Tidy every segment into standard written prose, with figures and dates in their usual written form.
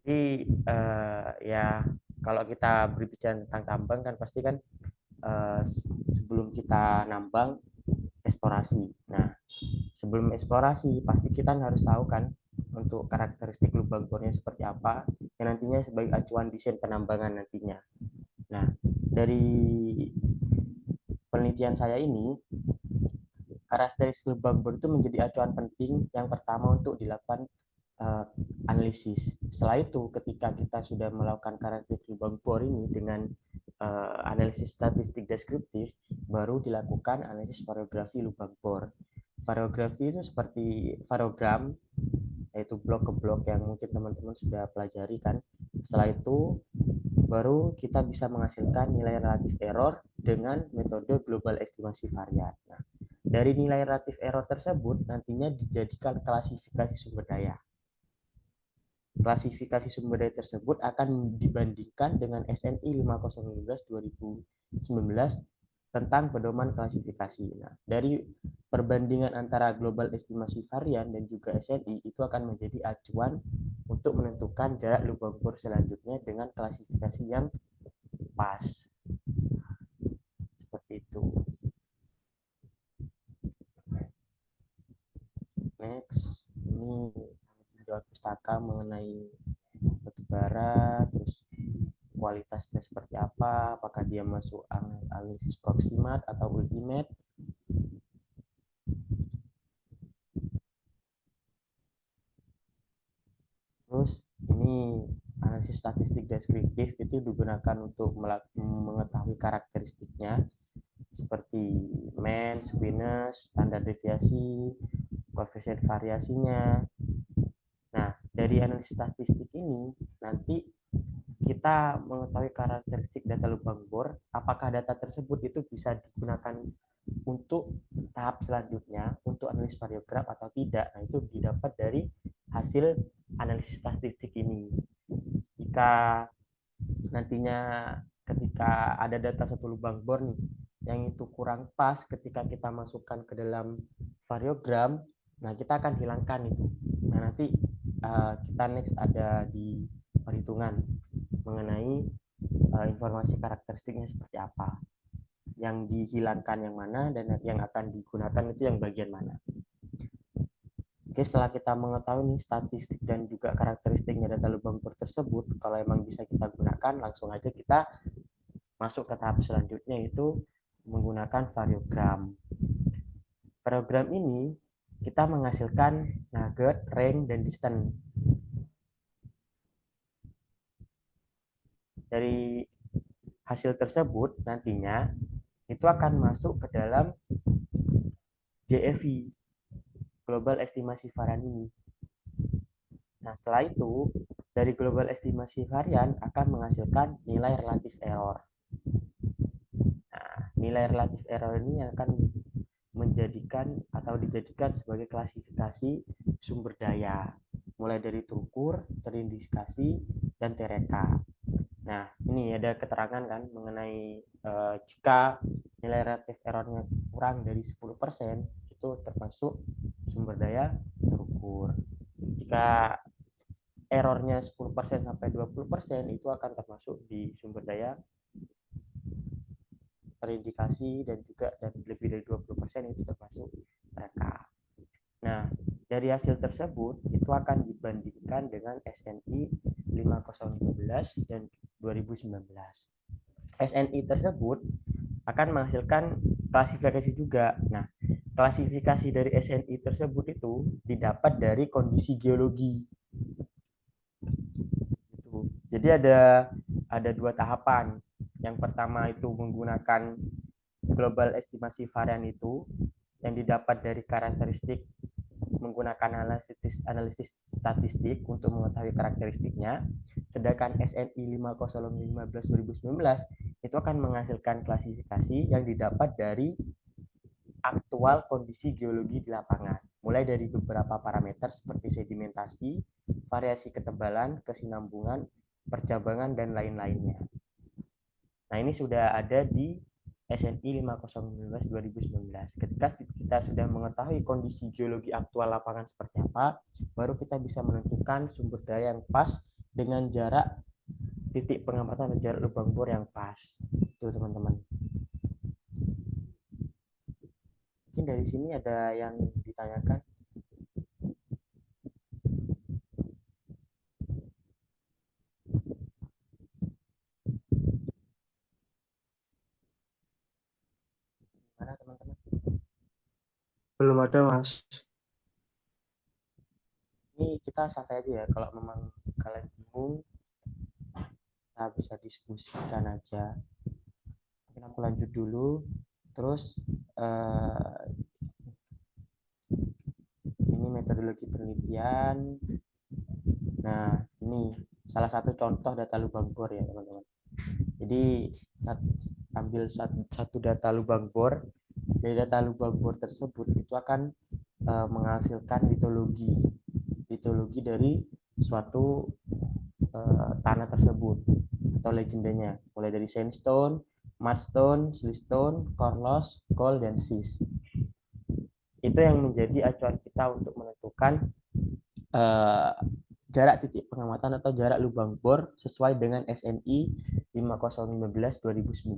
Jadi ya kalau kita berbicara tentang tambang kan pasti kan eh, sebelum kita nambang eksplorasi. Nah, sebelum eksplorasi pasti kita harus tahu kan untuk karakteristik lubang bornya seperti apa yang nantinya sebagai acuan desain penambangan nantinya. Nah, dari penelitian saya ini karakteristik lubang bor itu menjadi acuan penting yang pertama untuk dilakukan uh, analisis. Setelah itu, ketika kita sudah melakukan karakteristik lubang bor ini dengan analisis statistik deskriptif, baru dilakukan analisis variografi lubang bor. Variografi itu seperti variogram, yaitu blok ke blok yang mungkin teman-teman sudah pelajari kan. Setelah itu, baru kita bisa menghasilkan nilai relatif error dengan metode global estimasi varian. Nah, dari nilai relatif error tersebut nantinya dijadikan klasifikasi sumber daya. Klasifikasi sumber daya tersebut akan dibandingkan dengan SNI 5015 2019 tentang pedoman klasifikasi. Nah, dari perbandingan antara global estimasi varian dan juga SNI itu akan menjadi acuan untuk menentukan jarak lubang bor selanjutnya dengan klasifikasi yang pas. Seperti itu. Next, ini tinjauan pustaka mengenai batu bara, terus kualitasnya seperti apa, apakah dia masuk analisis proximat atau ultimate. Terus ini analisis statistik deskriptif itu digunakan untuk mengetahui karakteristiknya seperti mean, spinous, standar deviasi, koefisien variasinya. Nah, dari analisis statistik ini nanti kita mengetahui karakteristik data lubang bor, apakah data tersebut itu bisa digunakan untuk tahap selanjutnya untuk analisis variogram atau tidak. Nah, itu didapat dari hasil analisis statistik ini. Jika nantinya ketika ada data satu lubang bor nih yang itu kurang pas ketika kita masukkan ke dalam variogram, nah kita akan hilangkan itu. Nah, nanti kita next ada di perhitungan mengenai informasi karakteristiknya seperti apa, yang dihilangkan yang mana dan yang akan digunakan itu yang bagian mana. Oke, setelah kita mengetahui nih statistik dan juga karakteristiknya data lubang bor tersebut, kalau emang bisa kita gunakan, langsung aja kita masuk ke tahap selanjutnya, yaitu menggunakan variogram. Variogram ini kita menghasilkan nugget, range, dan distance. Dari hasil tersebut nantinya itu akan masuk ke dalam JFV, Global Estimasi Varian ini. Nah, setelah itu dari Global Estimasi Varian akan menghasilkan nilai relatif error. Nah, nilai relatif error ini akan menjadikan atau dijadikan sebagai klasifikasi sumber daya, mulai dari terukur, terindikasi, dan tereka. Nah, ini ada keterangan kan mengenai jika nilai relatif errornya kurang dari 10% itu termasuk sumber daya terukur. Jika errornya 10% sampai 20% itu akan termasuk di sumber daya terindikasi, dan juga dan lebih dari 20% itu termasuk mereka. Nah, dari hasil tersebut itu akan dibandingkan dengan SNI 5015 dan 2019. SNI tersebut akan menghasilkan klasifikasi juga. Nah, klasifikasi dari SNI tersebut itu didapat dari kondisi geologi. Gitu. Jadi ada dua tahapan. Yang pertama itu menggunakan global estimasi varian itu yang didapat dari karakteristik menggunakan analisis statistik untuk mengetahui karakteristiknya. Sedangkan SNI 5015 2019 itu akan menghasilkan klasifikasi yang didapat dari aktual kondisi geologi di lapangan, mulai dari beberapa parameter seperti sedimentasi, variasi ketebalan, kesinambungan, percabangan, dan lain-lainnya. Nah, ini sudah ada di SNI 5015 2019. Ketika kita sudah mengetahui kondisi geologi aktual lapangan seperti apa, baru kita bisa menentukan sumber daya yang pas dengan jarak titik pengamatan dan jarak lubang bor yang pas. Itu teman-teman. Mungkin dari sini ada yang ditanyakan. Mana teman-teman? Belum ada, Mas. Ini kita santai aja ya. Kalau memang kalian bingung, kita bisa diskusikan aja. Mungkin aku lanjut dulu. Terus ini metodologi penelitian. Nah, ini salah satu contoh data lubang bor ya teman-teman. Jadi ambil satu data lubang bor. Dari data lubang bor tersebut itu akan menghasilkan litologi dari suatu tanah tersebut atau legendanya, mulai dari sandstone, mudstone, siltstone, corlos, coal, dan sis. Itu yang menjadi acuan kita untuk menentukan uh, jarak titik pengamatan atau jarak lubang bor sesuai dengan SNI 5015 2019.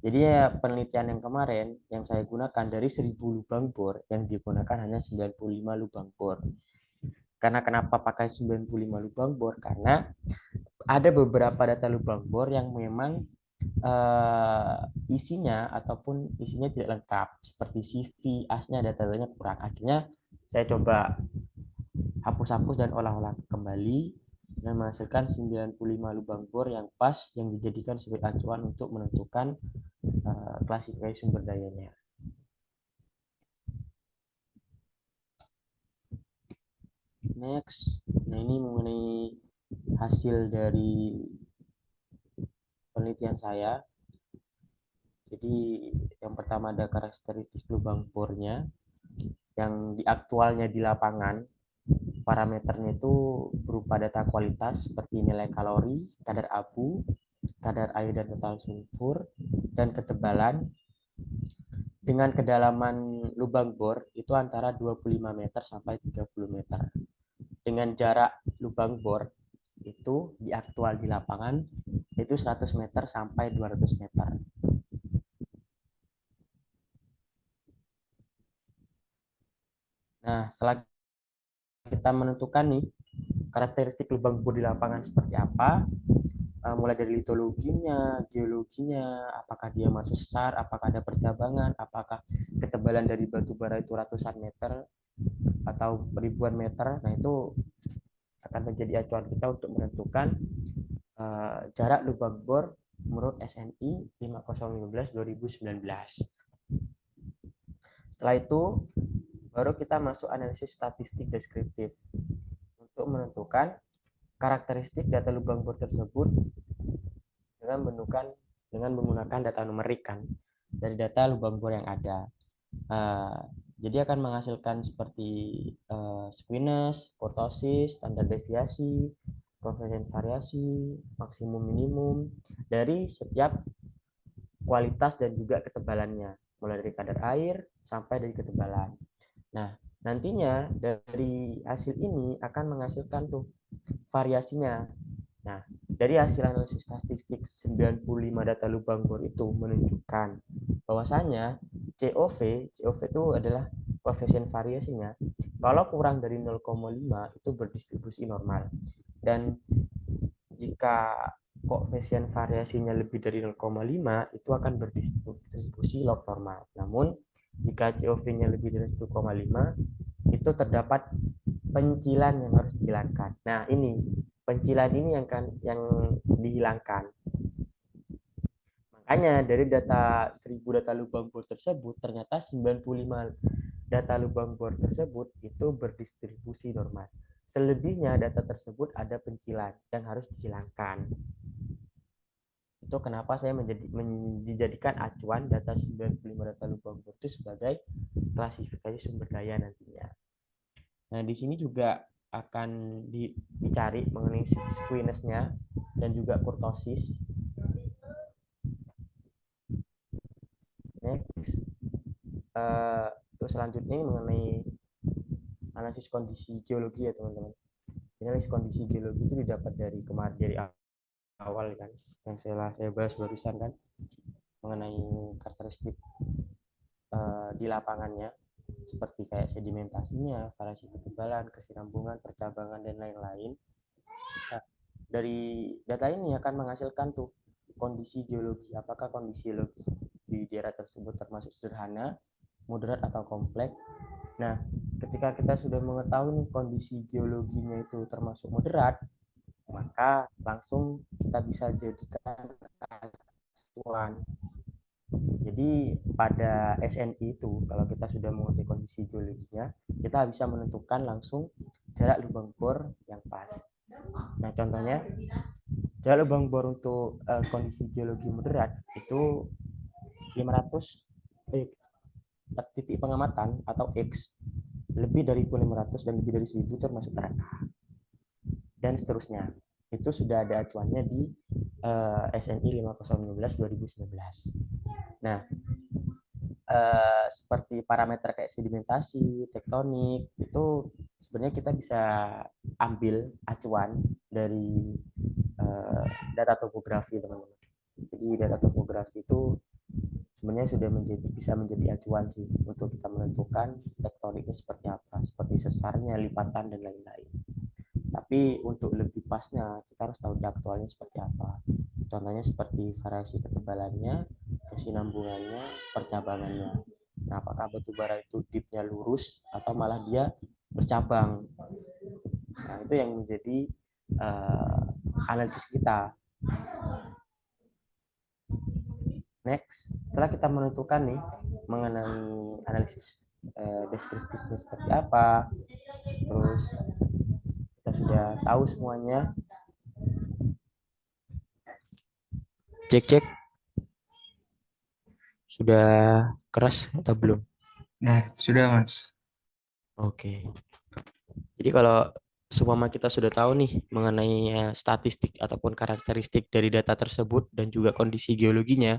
Jadi ya penelitian yang kemarin yang saya gunakan dari 1000 lubang bor yang digunakan hanya 95 lubang bor. Karena kenapa pakai 95 lubang bor? Karena ada beberapa data lubang bor yang memang isinya ataupun isinya tidak lengkap seperti CV, asnya datanya kurang. Akhirnya saya coba hapus-hapus dan olah-olah kembali dan menghasilkan 95 lubang bor yang pas yang dijadikan sebagai acuan untuk menentukan klasifikasi sumber dayanya. Next, nah ini mengenai hasil dari penelitian saya. Jadi yang pertama ada karakteristik lubang bornya yang di aktualnya di lapangan. Parameternya itu berupa data kualitas seperti nilai kalori, kadar abu, kadar air dan total sulfur, dan ketebalan dengan kedalaman lubang bor itu antara 25 meter sampai 30 meter. Dengan jarak lubang bor itu di aktual di lapangan itu 100 meter sampai 200 meter. Nah, setelah kita menentukan nih karakteristik lubang bor di lapangan seperti apa, mulai dari litologinya, geologinya, apakah dia masuk sesar, apakah ada percabangan, apakah ketebalan dari batu bara itu ratusan meter atau ribuan meter. Nah, itu akan menjadi acuan kita untuk menentukan jarak lubang bor menurut SNI 5015 2019. Setelah itu baru kita masuk analisis statistik deskriptif untuk menentukan karakteristik data lubang bor tersebut dengan menggunakan data numerik kan dari data lubang bor yang ada. Jadi akan menghasilkan seperti squiness, kurtosis, standar deviasi, koefisien variasi, maksimum minimum dari setiap kualitas dan juga ketebalannya, mulai dari kadar air sampai dari ketebalan. Nah, nantinya dari hasil ini akan menghasilkan tuh variasinya. Nah, dari hasil analisis statistik 95 data lubang bor itu menunjukkan bahwasanya COV itu adalah koefisien variasinya. Kalau kurang dari 0,5 itu berdistribusi normal. Dan jika koefisien variasinya lebih dari 0,5 itu akan berdistribusi log normal. Namun jika COV-nya lebih dari 1,5 itu terdapat pencilan yang harus dihilangkan. Nah, ini pencilan ini yang dihilangkan. Makanya dari data 1000 data lubang bor tersebut ternyata 95 data lubang bor tersebut itu berdistribusi normal. Selebihnya data tersebut ada pencilan yang harus dihilangkan. Itu kenapa saya menjadikan acuan data 95 data lubang bor itu sebagai klasifikasi sumber daya nantinya. Nah, di sini juga akan dicari mengenai squiness-nya dan juga kurtosis. Next, untuk selanjutnya mengenai analisis kondisi geologi ya teman-teman. Analisis kondisi geologi itu didapat dari kemarin dari awal kan, yang saya bahas barusan kan, mengenai karakteristik di lapangannya, seperti kayak sedimentasinya, variasi ketebalan, kesinambungan, percabangan, dan lain-lain. Nah, dari data ini akan menghasilkan tuh kondisi geologi. Apakah kondisi geologi di daerah tersebut termasuk sederhana, moderat, atau kompleks. Nah, ketika kita sudah mengetahui nih kondisi geologinya itu termasuk moderat, maka langsung kita bisa jadikan acuan. Jadi pada SNI itu, kalau kita sudah mengerti kondisi geologinya, kita bisa menentukan langsung jarak lubang bor yang pas. Nah, contohnya jarak lubang bor untuk kondisi geologi moderat itu 500 titik pengamatan atau X, lebih dari 500 dan lebih dari 1000 termasuk neraka, dan seterusnya. Itu sudah ada acuannya di SNI 5015 2019. Nah, seperti parameter kayak sedimentasi, tektonik, itu sebenarnya kita bisa ambil acuan dari data topografi, teman-teman. Jadi data topografi itu sebenarnya sudah bisa menjadi acuan sih untuk kita menentukan tektoniknya seperti apa, seperti sesarnya, lipatan, dan lain-lain. Tapi untuk lebih pasnya kita harus tahu aktualnya seperti apa. Contohnya seperti variasi ketebalannya, kesinambungannya, percabangannya. Nah, apakah batu bara itu dipnya lurus atau malah dia bercabang? Nah, itu yang menjadi analisis kita. Next, setelah kita menentukan nih mengenai analisis deskriptifnya seperti apa, terus kita sudah tahu semuanya. Cek, sudah keras atau belum? Nah, sudah Mas. Oke. Jadi kalau seumpama kita sudah tahu nih mengenai statistik ataupun karakteristik dari data tersebut dan juga kondisi geologinya,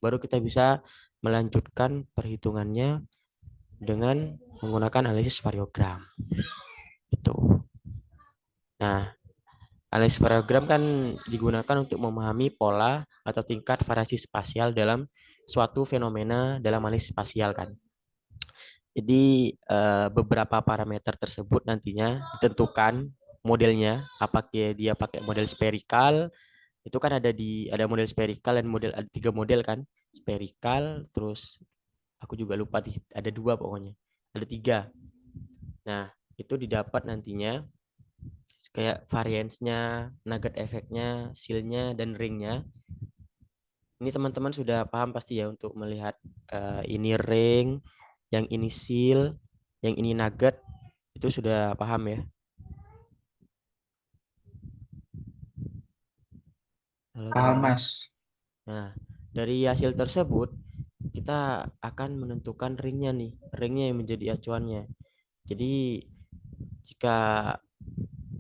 baru kita bisa melanjutkan perhitungannya dengan menggunakan analisis variogram. Itu. Nah, analisis variogram kan digunakan untuk memahami pola atau tingkat variasi spasial dalam suatu fenomena dalam analisis spasial kan. Jadi beberapa parameter tersebut nantinya ditentukan modelnya, apakah dia pakai model spherical, itu kan ada model spherical dan ada 3 model kan, spherical, terus aku juga lupa ada 2 pokoknya, ada 3. Nah, itu didapat nantinya kayak variance-nya, nugget efeknya, seal-nya, dan ring-nya. Ini teman-teman sudah paham pasti ya untuk melihat ini ring, yang ini seal, yang ini nugget, itu sudah paham ya. Halo, Paham teman-teman. Mas. Nah, dari hasil tersebut kita akan menentukan ringnya nih, ringnya yang menjadi acuannya. Jadi jika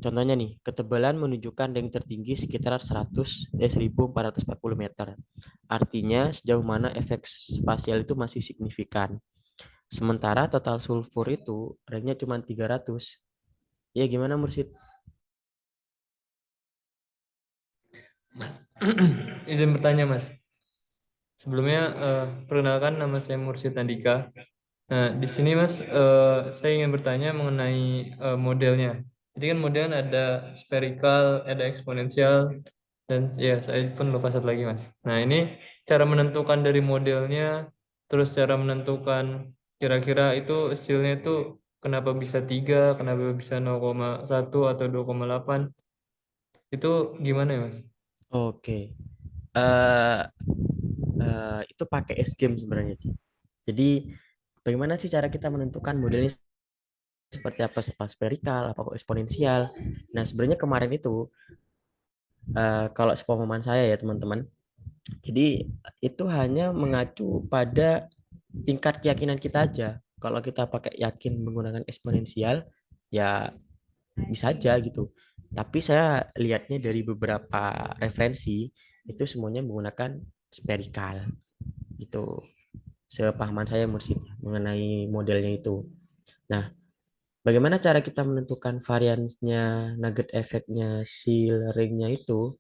contohnya nih, ketebalan menunjukkan ring tertinggi sekitar 1440 meter. Artinya sejauh mana efek spasial itu masih signifikan. Sementara total sulfur itu ringnya cuma 300. Ya gimana Mursid? Mas, izin bertanya Mas. Sebelumnya perkenalkan nama saya Mursid Andika. Nah, di sini Mas, saya ingin bertanya mengenai modelnya. Jadi kan modelnya ada spherical, ada eksponensial, dan ya saya pun lupa satu lagi Mas. Nah, ini cara menentukan dari modelnya, terus cara menentukan kira-kira itu hasilnya itu kenapa bisa 3, kenapa bisa 0,1 atau 2,8, itu gimana ya Mas? Oke. Eh itu pakai S game sebenarnya sih. Jadi bagaimana sih cara kita menentukan modelnya seperti apa, spherical, apa eksponensial. Nah, sebenarnya kemarin itu kalau sepemahaman saya ya teman-teman, jadi itu hanya mengacu pada tingkat keyakinan kita aja. Kalau kita pakai yakin menggunakan eksponensial, ya bisa aja gitu. Tapi saya lihatnya dari beberapa referensi, itu semuanya menggunakan spherical. Itu sepahaman saya Mursid mengenai modelnya itu. Nah, Bagaimana cara kita menentukan variansnya, nugget efeknya, seal, ringnya itu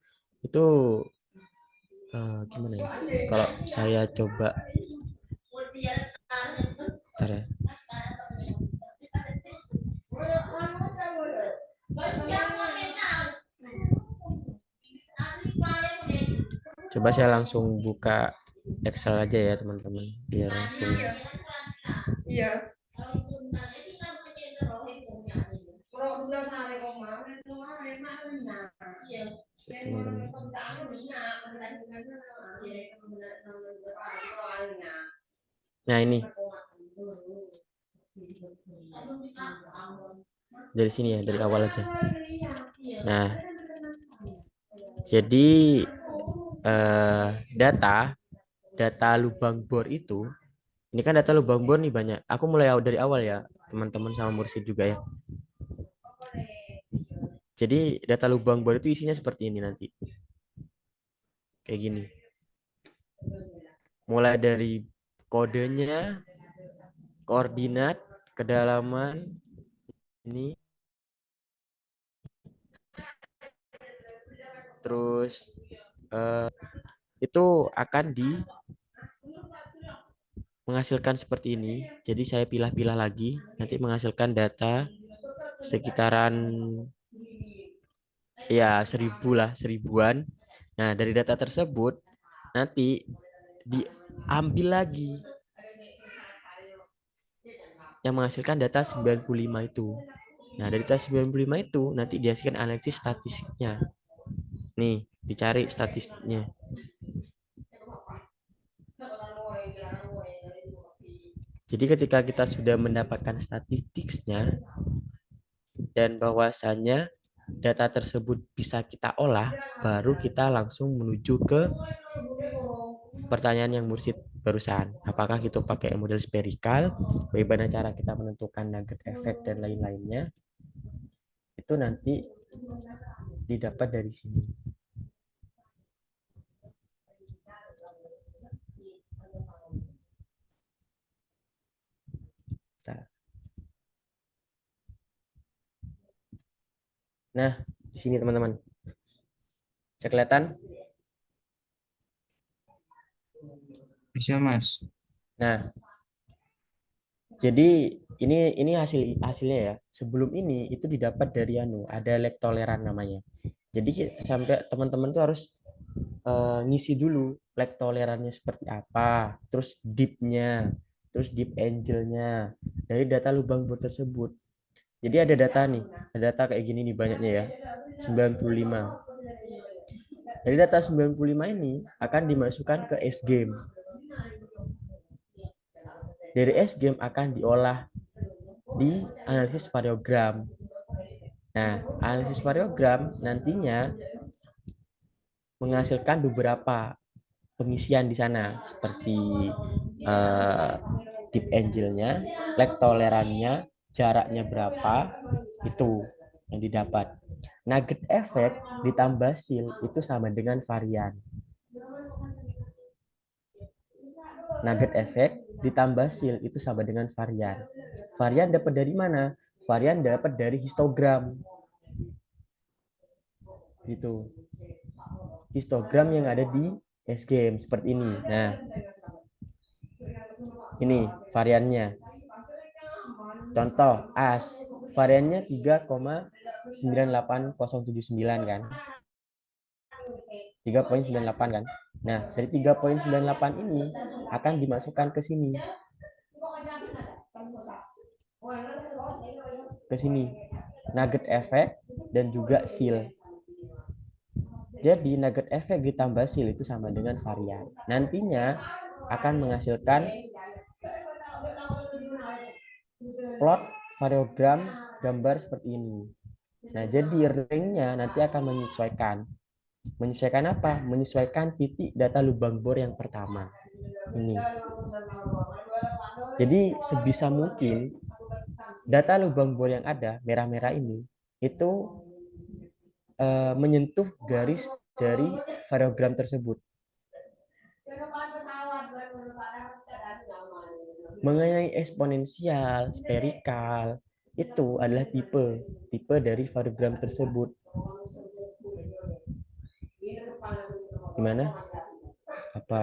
gimana ya? Kalau saya coba, bentar ya. Coba saya langsung buka Excel aja ya teman-teman, biar langsung. Iya. Teman-teman. Nah ini dari sini ya, dari awal aja. Nah, jadi data lubang bor itu, ini kan data lubang bor nih banyak. Aku mulai dari awal ya, teman-teman sama Mursid juga ya. Jadi data lubang bor itu isinya seperti ini nanti. Kayak gini. Mulai dari kodenya, koordinat, kedalaman, ini. Terus itu akan menghasilkan seperti ini. Jadi saya pilah-pilah lagi, nanti menghasilkan data sekitaran ya 1000 lah, 1000-an. Nah, dari data tersebut nanti diambil lagi yang menghasilkan data 95 itu. Nah, dari data 95 itu nanti dihasilkan analisis statistiknya. Nih, dicari statistiknya. Jadi ketika kita sudah mendapatkan statistiknya dan bahwasannya data tersebut bisa kita olah, baru kita langsung menuju ke pertanyaan yang Mursid barusan. Apakah kita pakai model spherical, bagaimana cara kita menentukan nugget efek dan lain-lainnya, itu nanti didapat dari sini. Nah, di sini teman-teman. Bisa kelihatan? Bisa, Mas. Nah, jadi ini hasilnya ya. Sebelum ini itu didapat dari ada lab toleran namanya. Jadi sampai teman-teman tuh harus ngisi dulu lab tolerannya seperti apa, terus deep-nya, terus deep angle-nya dari data lubang bor tersebut. Jadi ada data nih, ada data kayak gini nih banyaknya ya. 95. Dari data 95 ini akan dimasukkan ke S-game. Dari S-game akan diolah di analisis variogram. Nah, analisis variogram nantinya menghasilkan beberapa pengisian di sana seperti deep angle-nya, lag tolerannya, jaraknya berapa, itu yang didapat. Nugget efek ditambah seal itu sama dengan varian. Nugget efek ditambah seal itu sama dengan varian. Varian dapat dari mana? Varian dapat dari histogram. Gitu. Histogram yang ada di S-game seperti ini. Nah, ini variannya. Contoh AS, variannya 3,98079 kan. 3,98 kan. Nah, dari 3,98 ini akan dimasukkan ke sini. Ke sini. Nugget efek dan juga seal. Jadi nugget efek ditambah seal itu sama dengan varian. Nantinya akan menghasilkan plot variogram gambar seperti ini. Nah, jadi ringnya nanti akan menyesuaikan. Menyesuaikan apa? Menyesuaikan titik data lubang bor yang pertama. Ini. Jadi sebisa mungkin data lubang bor yang ada merah-merah ini itu menyentuh garis dari variogram tersebut. Mengenai eksponensial, spherical, itu adalah tipe dari variogram tersebut. Gimana? Apa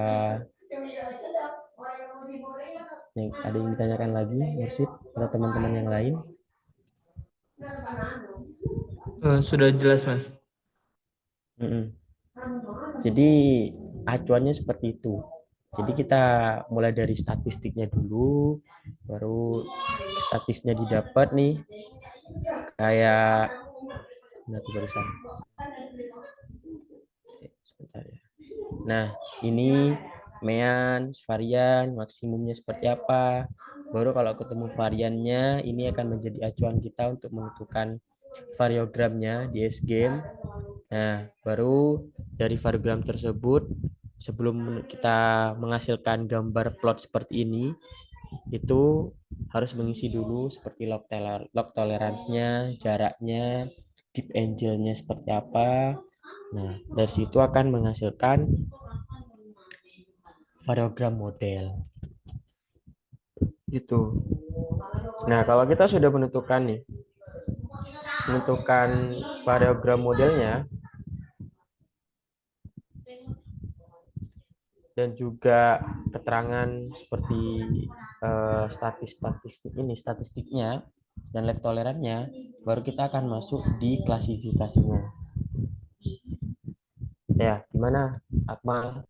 yang ada yang ditanyakan lagi, Mursid atau teman-teman yang lain? Sudah jelas, Mas. Jadi acuannya seperti itu. Jadi kita mulai dari statistiknya dulu, baru statistiknya didapat nih, kayak nanti barusan. Sebentar ya. Nah, ini mean, varian, maksimumnya seperti apa. Baru kalau ketemu variannya, ini akan menjadi acuan kita untuk menentukan variogramnya di S-game. Nah, baru dari variogram tersebut, sebelum kita menghasilkan gambar plot seperti ini, itu harus mengisi dulu seperti log tolerance-nya, jaraknya, deep angle-nya seperti apa. Nah, dari situ akan menghasilkan variogram model. Gitu. Nah, kalau kita sudah menentukan variogram modelnya, dan juga keterangan seperti statistiknya dan lag tolerannya, baru kita akan masuk di klasifikasinya. Ya, gimana, Akmal?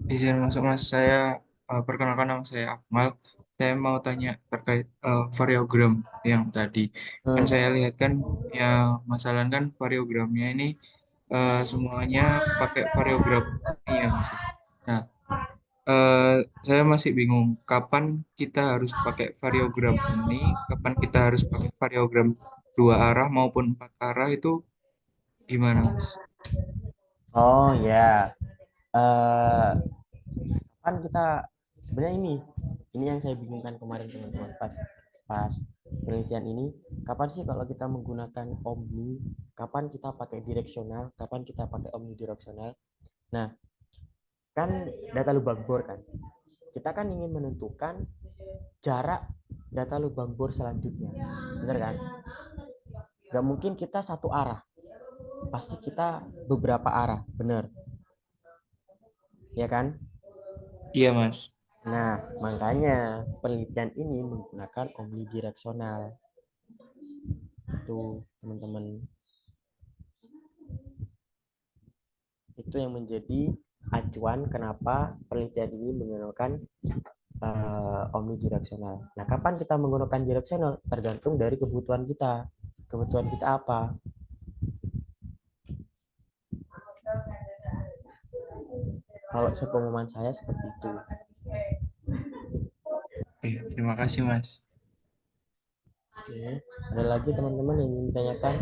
Izin masuk Mas, saya perkenalkan nama saya Akmal. Saya mau tanya terkait variogram yang tadi. Kan saya lihat kan yang masalah kan variogramnya ini semuanya pakai variogram ini ya Mas. Nah, saya masih bingung kapan kita harus pakai variogram ini, kapan kita harus pakai variogram dua arah maupun empat arah itu gimana Mas? Oh ya, uh, kan kita sebenarnya ini yang saya bingungkan kemarin teman-teman pas penelitian ini. Kapan sih kalau kita menggunakan omni, kapan kita pakai direksional, kapan kita pakai omnidireksional? Nah, kan data lubang bor kan, kita kan ingin menentukan jarak data lubang bor selanjutnya, benar kan? Gak mungkin kita satu arah, pasti kita beberapa arah, benar ya kan? Iya Mas. Nah, makanya penelitian ini menggunakan omnidireksional. Itu, teman-teman. Itu yang menjadi acuan kenapa penelitian ini menggunakan omnidireksional. Nah, kapan kita menggunakan direksional? Tergantung dari kebutuhan kita. Kebutuhan kita apa? Kalau sepengumuman saya seperti itu. Oke, terima kasih Mas. Oke, ada lagi teman-teman yang ingin ditanyakan?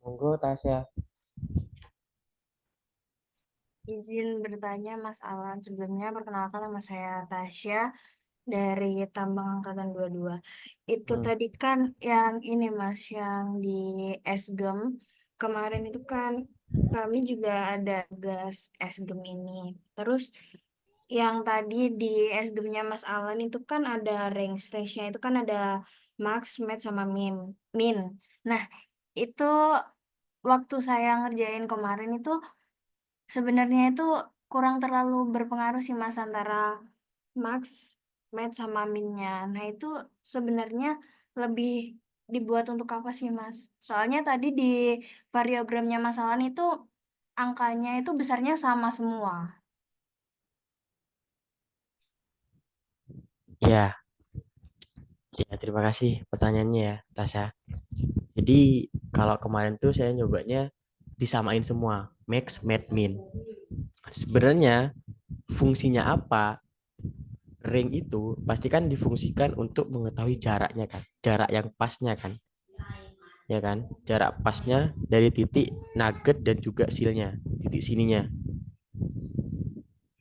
Monggo, Tasya. Izin bertanya Mas Alan. Sebelumnya perkenalkan nama saya Tasya dari Tambang Angkatan 22. Itu tadi kan yang ini Mas, yang di Esgem. Kemarin itu kan kami juga ada gas Esgem ini. Terus yang tadi di Esgemnya Mas Alan itu kan ada range-nya itu kan ada max, med, sama min. Nah, itu waktu saya ngerjain kemarin itu sebenarnya itu kurang terlalu berpengaruh sih Mas antara max, med, sama minnya. Nah itu sebenarnya lebih dibuat untuk apa sih Mas? Soalnya tadi di variogramnya Mas Alan itu angkanya itu besarnya sama semua. Ya, ya, terima kasih pertanyaannya ya, Tasya. Jadi kalau kemarin tuh saya nyobanya disamain semua, max, med, min. Sebenarnya fungsinya apa? Ring itu pastikan difungsikan untuk mengetahui jaraknya kan, jarak yang pasnya kan, ya kan? Jarak pasnya dari titik nugget dan juga silnya, titik sininya.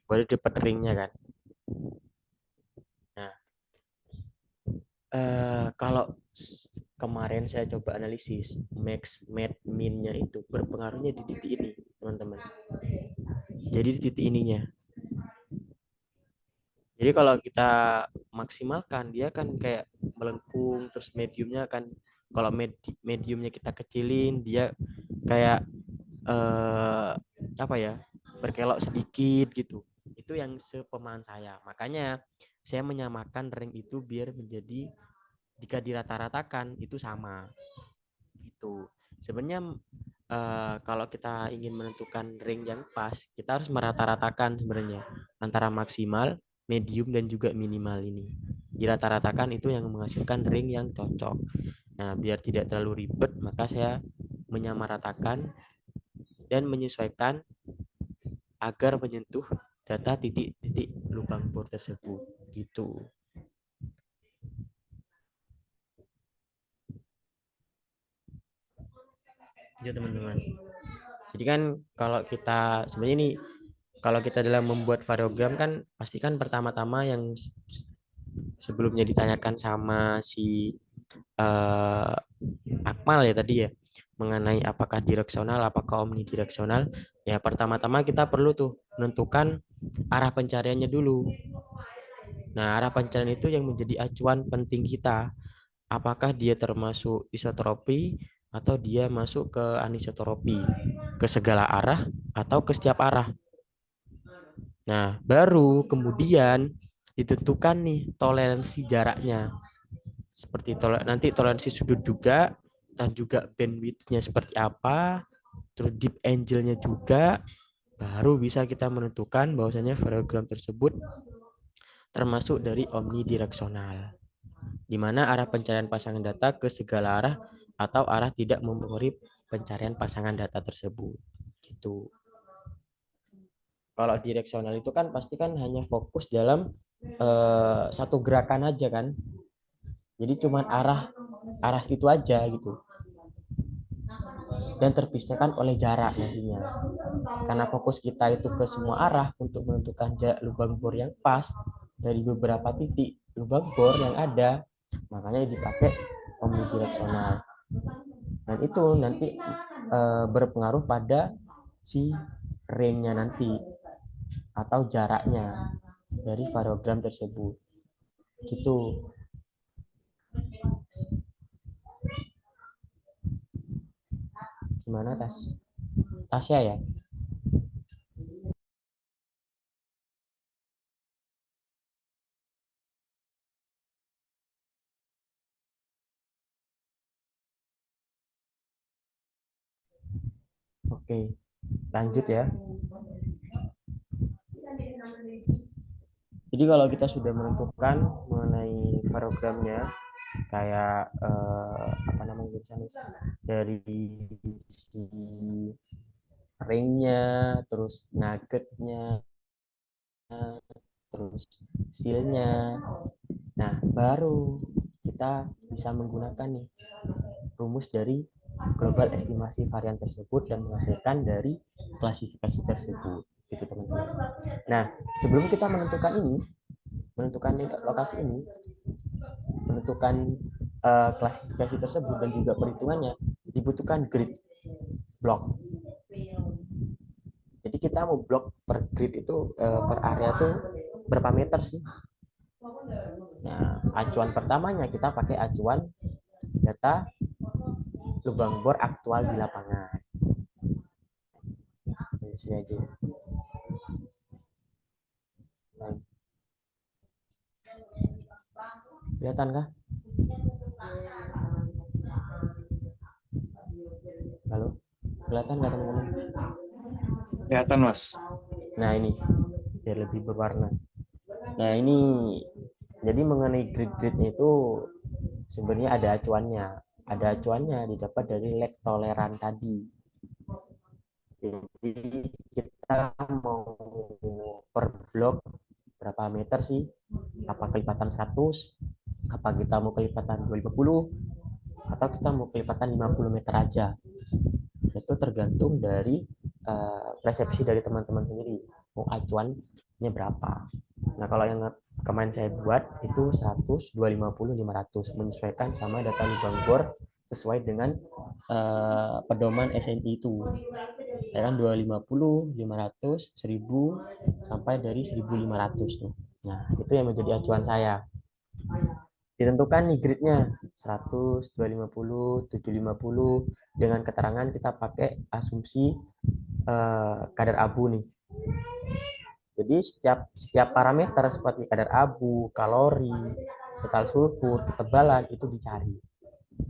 baru dapat ringnya kan. Nah, kalau kemarin saya coba analisis max, minnya itu berpengaruhnya di titik ini, teman-teman. Jadi di titik ininya. Jadi kalau kita maksimalkan, dia kan kayak melengkung, terus mediumnya kan, kalau mediumnya kita kecilin, dia kayak apa ya, berkelok sedikit gitu. Itu yang sepemahaman saya. Makanya saya menyamakan ring itu biar menjadi, jika dirata-ratakan itu sama. Itu sebenarnya kalau kita ingin menentukan ring yang pas, kita harus merata-ratakan sebenarnya antara maksimal, medium, dan juga minimal ini. Dirata-ratakan itu yang menghasilkan ring yang cocok. Nah, biar tidak terlalu ribet, maka saya menyamaratakan dan menyesuaikan agar menyentuh data titik-titik lubang bor tersebut. Gitu. Ya teman-teman. Jadi kan kalau kita sebenarnya ini, kalau kita dalam membuat variogram kan pastikan pertama-tama yang sebelumnya ditanyakan sama si Akmal ya tadi ya, mengenai apakah direksional, apakah omnidireksional. Ya pertama-tama kita perlu tuh menentukan arah pencariannya dulu. Nah, arah pencarian itu yang menjadi acuan penting kita. Apakah dia termasuk isotropi atau dia masuk ke anisotropi, ke segala arah atau ke setiap arah. Nah, baru kemudian ditentukan nih toleransi jaraknya. Seperti nanti toleransi sudut juga, dan juga bandwidth-nya seperti apa, terus deep angle-nya juga, baru bisa kita menentukan bahwasanya variogram tersebut termasuk dari omnidireksional, di mana arah pencarian pasangan data ke segala arah atau arah tidak mempengaruhi pencarian pasangan data tersebut. Gitu. Kalau direksional itu kan pasti kan hanya fokus dalam satu gerakan aja kan. Jadi cuma arah itu aja gitu. Dan terpisahkan oleh jarak nantinya. Karena fokus kita itu ke semua arah untuk menentukan jarak lubang bor yang pas dari beberapa titik lubang bor yang ada, makanya dipakai omnidireksional. Dan itu nanti berpengaruh pada si range-nya nanti atau jaraknya dari variogram tersebut. Gitu. Gimana Tasya ya? Oke, lanjut ya. Jadi kalau kita sudah menentukan mengenai varogramnya, kayak apa namanya dari si ringnya, terus nuggetnya, terus sealnya. Nah, baru kita bisa menggunakan nih rumus dari global estimasi varian tersebut dan menghasilkan dari klasifikasi tersebut. Gitu teman-teman. Nah, sebelum kita menentukan lokasi ini, menentukan klasifikasi tersebut dan juga perhitungannya, dibutuhkan grid block. Jadi kita mau blok per grid itu per area tuh berapa meter sih? Nah, acuan pertamanya kita pakai acuan data lubang bor aktual di lapangan. Di sini aja. Nah. Kelihatan kah? Halo? Kelihatan nggak teman-teman? Kelihatan, Mas. Nah, ini biar lebih berwarna. Nah, ini jadi mengenai grid-gridnya itu sebenarnya ada acuannya. Ada acuannya didapat dari lag toleran tadi. Jadi kita mau per blok berapa meter sih? Apa kelipatan 100? Apa kita mau kelipatan 250? Atau kita mau kelipatan 50 meter aja? Itu tergantung dari persepsi dari teman-teman sendiri. Mau acuan berapa. Nah, kalau yang kemarin saya buat itu 100, 250, 500 menyesuaikan sama data lubang bor sesuai dengan pedoman SNI itu. Ya kan 250, 500, 1000 sampai dari 1500 tuh. Nah, itu yang menjadi acuan saya. Ditentukan nih gridnya 100, 250, 750 dengan keterangan kita pakai asumsi kadar abu nih. Jadi setiap parameter seperti kadar abu, kalori, total sulfur, ketebalan itu dicari.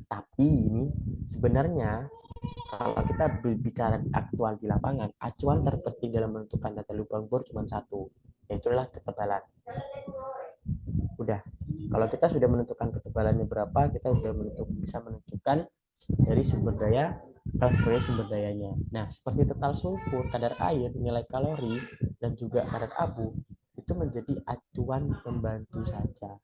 Tapi ini sebenarnya kalau kita bicara aktual di lapangan, acuan terpenting dalam menentukan data lubang bor cuma satu, yaitu adalah ketebalan. Udah, kalau kita sudah menentukan ketebalannya berapa, kita sudah bisa menentukan dari sumber daya sebagai sumber dayanya. Nah, seperti total sulfur, kadar air, nilai kalori, dan juga kadar abu, itu menjadi acuan pembantu saja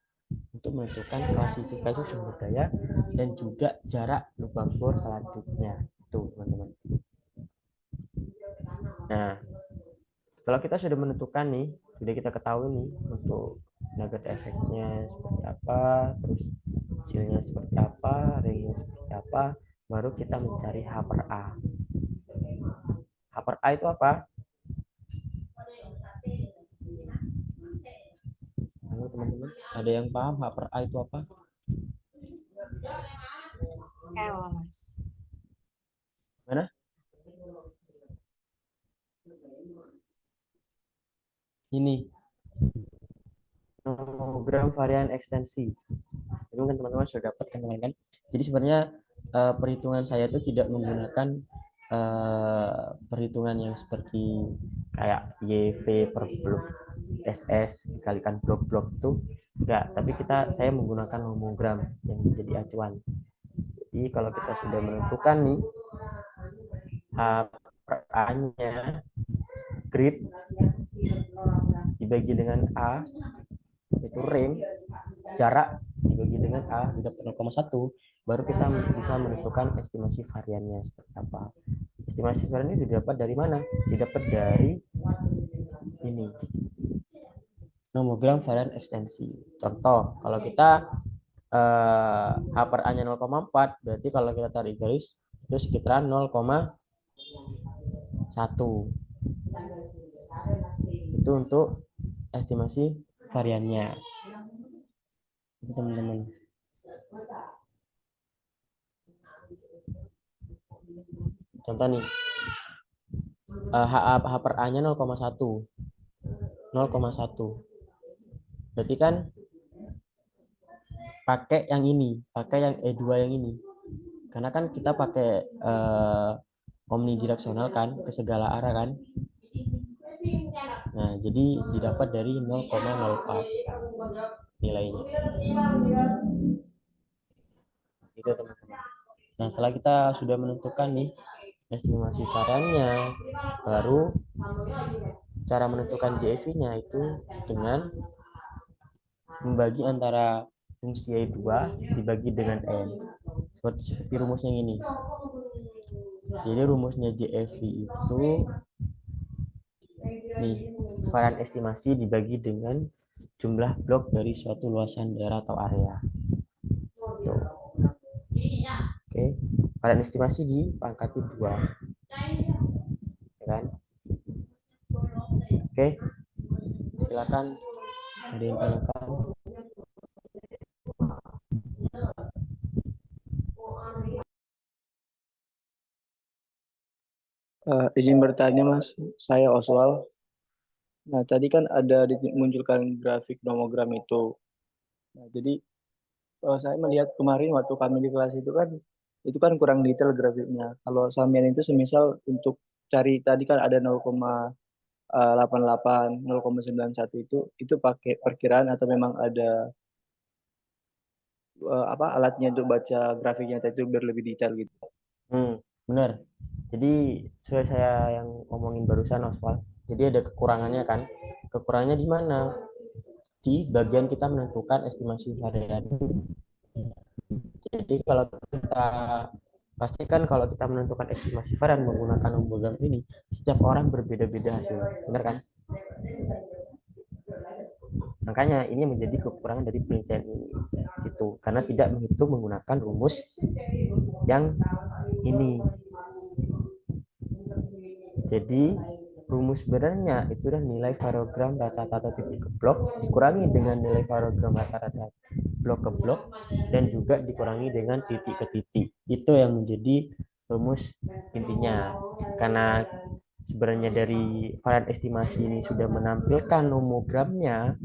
untuk menentukan klasifikasi sumber daya dan juga jarak lubang bor selanjutnya. Itu, teman-teman. Nah, kalau kita sudah menentukan nih, sudah kita ketahui nih untuk nugget efeknya seperti apa, terus hasilnya seperti apa, ringnya seperti apa, baru kita mencari H per A. H per A itu apa? Halo teman-teman, ada yang paham H per A itu apa? Mas. Mana? Ini nomogram varian ekstensi. Itu kan teman-teman sudah dapat kan? Jadi sebenarnya perhitungan saya itu tidak menggunakan perhitungan yang seperti kayak YV per blok SS dikalikan blok-blok itu enggak, tapi saya menggunakan nomogram yang menjadi acuan. Jadi kalau kita sudah menentukan nih H per A-nya grid dibagi dengan A itu ring, jarak dibagi dengan A didapat 0,1, baru kita bisa menentukan estimasi variannya seperti apa. Estimasi varian ini didapat dari mana? Didapat dari ini, nomogram varian ekstensi. Contoh, kalau kita H per A-nya 0,4, berarti kalau kita tarik garis itu sekitaran 0,1. Itu untuk estimasi variannya. Teman-teman. Contoh nih, H per A-nya 0,1. 0,1. Berarti kan pakai yang ini, pakai yang E2 yang ini. Karena kan kita pakai omnidireksional kan, ke segala arah kan. Nah, jadi didapat dari 0,04 nilainya. Itu teman-teman. Nah, setelah kita sudah menentukan nih estimasi variannya, baru cara menentukan JFI-nya itu dengan membagi antara fungsi Y2 dibagi dengan N. Seperti rumusnya ini. Jadi rumusnya JFI itu nih, varian estimasi dibagi dengan jumlah blok dari suatu luasan daerah atau area. Tuh. Oke, varian estimasi dipangkati 2. Ya kan? Oke. Silakan ada yang tanyakan. Izin bertanya Mas, saya Oswal. Nah, tadi kan ada dimunculkan grafik nomogram itu. Nah, jadi saya melihat kemarin waktu kami di kelas itu kan kurang detail grafiknya. Kalau sampean itu semisal untuk cari tadi kan ada 0,88, 0,91 itu pakai perkiraan atau memang ada alatnya untuk baca grafiknya itu biar lebih detail gitu. Benar. Jadi sesuai saya yang ngomongin barusan Oswald. Jadi ada kekurangannya kan. Kekurangannya di mana? Di bagian kita menentukan estimasi varian. Jadi kalau kita pastikan kalau kita menentukan estimasi varian menggunakan nomogram ini, setiap orang berbeda-beda hasilnya. Benar kan? Makanya ini menjadi kekurangan dari penelitian ini gitu, karena tidak menghitung menggunakan rumus yang ini. Jadi rumus sebenarnya itu adalah nilai variogram rata-rata titik ke blok dikurangi dengan nilai variogram rata-rata blok ke blok dan juga dikurangi dengan titik ke titik. Itu yang menjadi rumus intinya. Karena sebenarnya dari varian estimasi ini sudah menampilkan nomogramnya,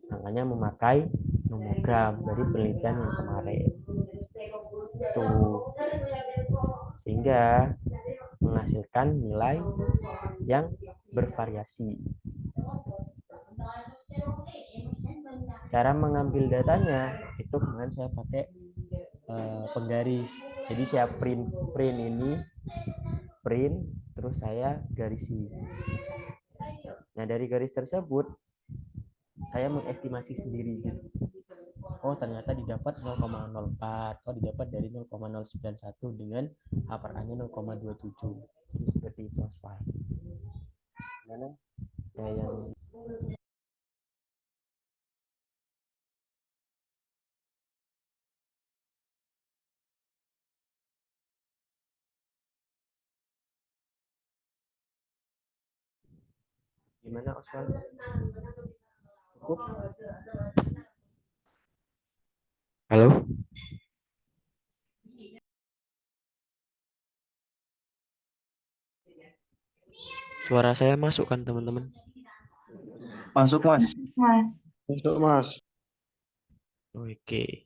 makanya memakai nomogram dari penelitian yang kemarin. Tuh. Sehingga menghasilkan nilai yang bervariasi. Cara mengambil datanya itu kemudian saya pakai penggaris. Jadi saya print terus saya garisi. Nah, dari garis tersebut saya mengestimasi sendiri gitu. Oh, ternyata didapat 0,04. Oh, didapat dari 0,091 dengan H/A-nya 0,27. Jadi seperti itu, Asfal. Mana? Yang gimana, Oswald? Cukup? Halo? Suara saya masuk kan, teman-teman? Masuk, Mas. Masuk, Mas. Oke.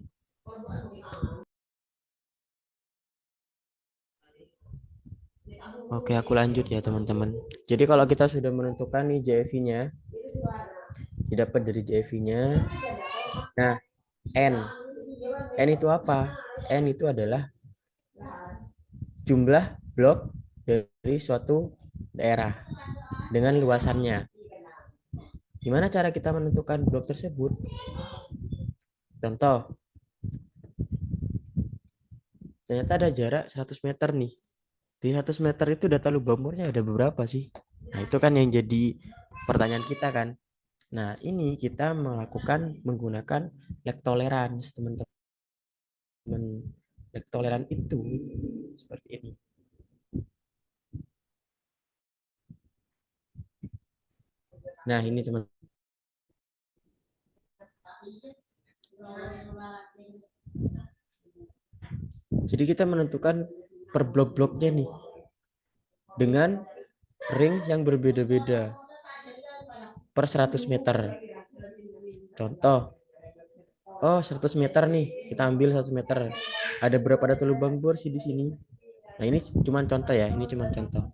Oke, aku lanjut ya, teman-teman. Jadi kalau kita sudah menentukan nih JFI-nya, didapat dari JFI-nya. Nah, N. N itu apa? N itu adalah jumlah blok dari suatu daerah dengan luasannya. Gimana cara kita menentukan blok tersebut? Contoh, ternyata ada jarak 100 meter nih. Di 100 meter itu data lubang bornya ada beberapa sih? Nah, itu kan yang jadi pertanyaan kita kan. Nah, ini kita menggunakan lag tolerance, teman-teman. Lag tolerance itu seperti ini. Nah, ini teman. Jadi kita menentukan per blok-bloknya nih dengan range yang berbeda-beda per 100 meter. Contoh, oh 100 meter nih, kita ambil 100 meter. Ada berapa data lubang bor sih di sini? Nah, ini cuma contoh ya, ini cuma contoh.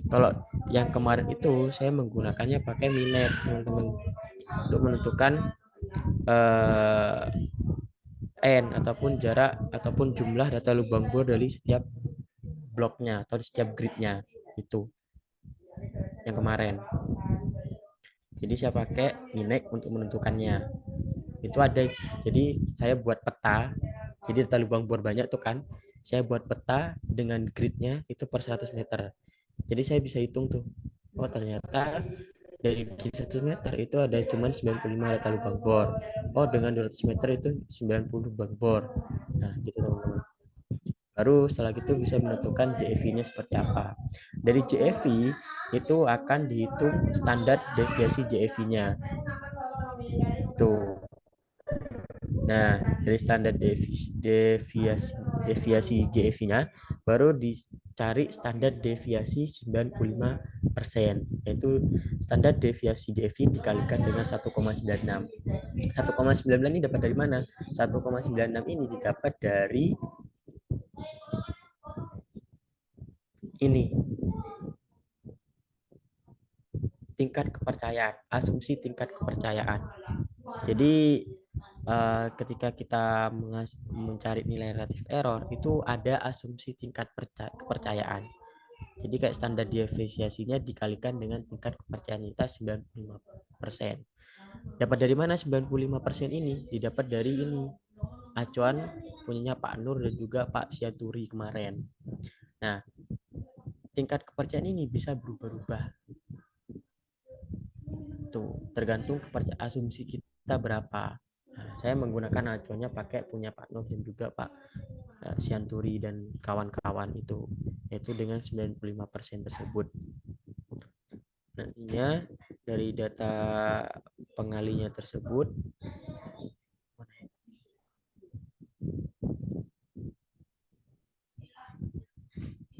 Kalau yang kemarin itu saya menggunakannya pakai Minet, teman-teman, untuk menentukan N ataupun jarak ataupun jumlah data lubang bor dari setiap bloknya atau di setiap gridnya itu yang kemarin. Jadi saya pakai Minet untuk menentukannya. Itu ada, jadi saya buat peta. Jadi data lubang bor banyak tuh kan. Saya buat peta dengan gridnya itu per 100 meter. Jadi saya bisa hitung tuh. Oh, ternyata dari 100 meter itu ada cuma 95 data lubang bor. Oh, dengan 200 meter itu 90 lubang bor. Nah, gitu teman-teman. Baru setelah itu bisa menentukan JFI-nya seperti apa. Dari JFI itu akan dihitung standar deviasi JFI-nya. Tuh. Nah, dari standar deviasi JFI-nya baru dicari standar deviasi 95%, yaitu standar deviasi JFI dikalikan dengan 1,96. 1,96 ini dapat dari mana? 1,96 ini didapat dari ini. Tingkat kepercayaan, asumsi tingkat kepercayaan. Jadi ketika kita mencari nilai relatif error itu ada asumsi tingkat kepercayaan. Jadi kayak standar deviasinya dikalikan dengan tingkat kepercayaan kita 95%. Dapat dari mana 95% ini? Didapat dari ini. Acuan punyanya Pak Nur dan juga Pak Siaturi kemarin. Nah, tingkat kepercayaan ini bisa berubah-ubah. Tuh, tergantung asumsi kita kita berapa. Nah, saya menggunakan acuannya pakai punya Pak Nur dan juga Pak Sianturi dan kawan-kawan itu, yaitu dengan 95% tersebut. Nantinya dari data pengalinya tersebut,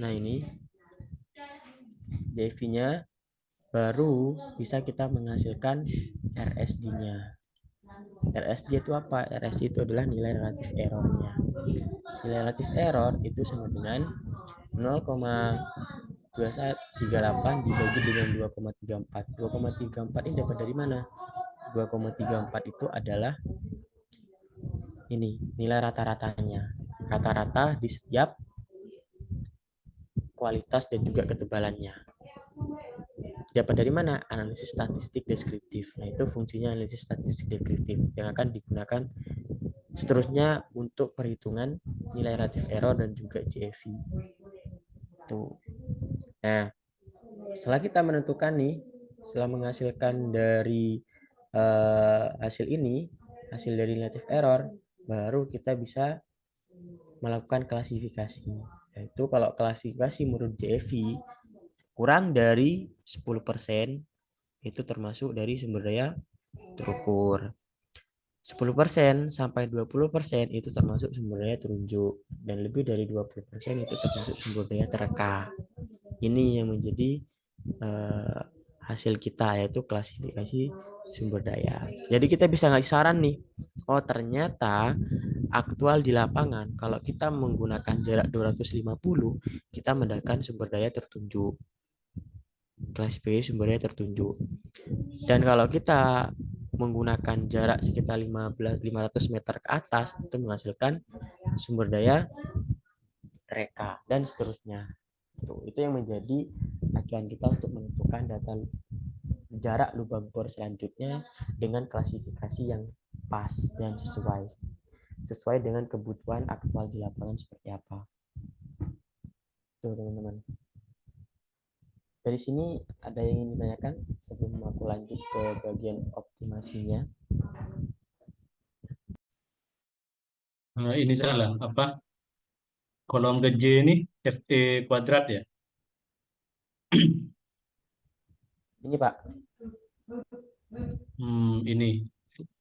nah ini DV-nya baru bisa kita menghasilkan RSD-nya. RSD itu apa? RSD itu adalah nilai relatif error-nya. Nilai relatif error itu sama dengan 0,2138 dibagi dengan 2,34. 2,34 ini dapat dari mana? 2,34 itu adalah ini nilai rata-ratanya. Rata-rata di setiap kualitas dan juga ketebalannya. Dapat dari mana? Analisis statistik deskriptif. Nah, itu fungsinya analisis statistik deskriptif yang akan digunakan seterusnya untuk perhitungan nilai relatif error dan juga JFE. Tuh. Nah, setelah kita menentukan nih, setelah menghasilkan dari hasil ini, hasil dari relative error, baru kita bisa melakukan klasifikasi. Yaitu kalau klasifikasi menurut JFE kurang dari 10% itu termasuk dari sumber daya terukur. 10% sampai 20% itu termasuk sumber daya terunjuk, dan lebih dari 20% itu termasuk sumber daya tereka. Ini yang menjadi hasil kita, yaitu klasifikasi sumber daya. Jadi kita bisa ngasih saran nih, oh ternyata aktual di lapangan kalau kita menggunakan jarak 250 kita mendapatkan sumber daya tertunjuk, klasifikasi sumber daya tertunjuk. Dan kalau kita menggunakan jarak sekitar 500 meter ke atas itu menghasilkan sumber daya reka dan seterusnya. Itu yang menjadi acuan kita untuk menentukan data jarak lubang bor selanjutnya dengan klasifikasi yang pas dan sesuai dengan kebutuhan aktual di lapangan seperti apa. Tuh teman-teman. Dari sini ada yang ingin ditanyakan sebelum aku lanjut ke bagian optimasinya? Ini salah apa? Kolom ke J ini FE kuadrat ya? Ini Pak. Ini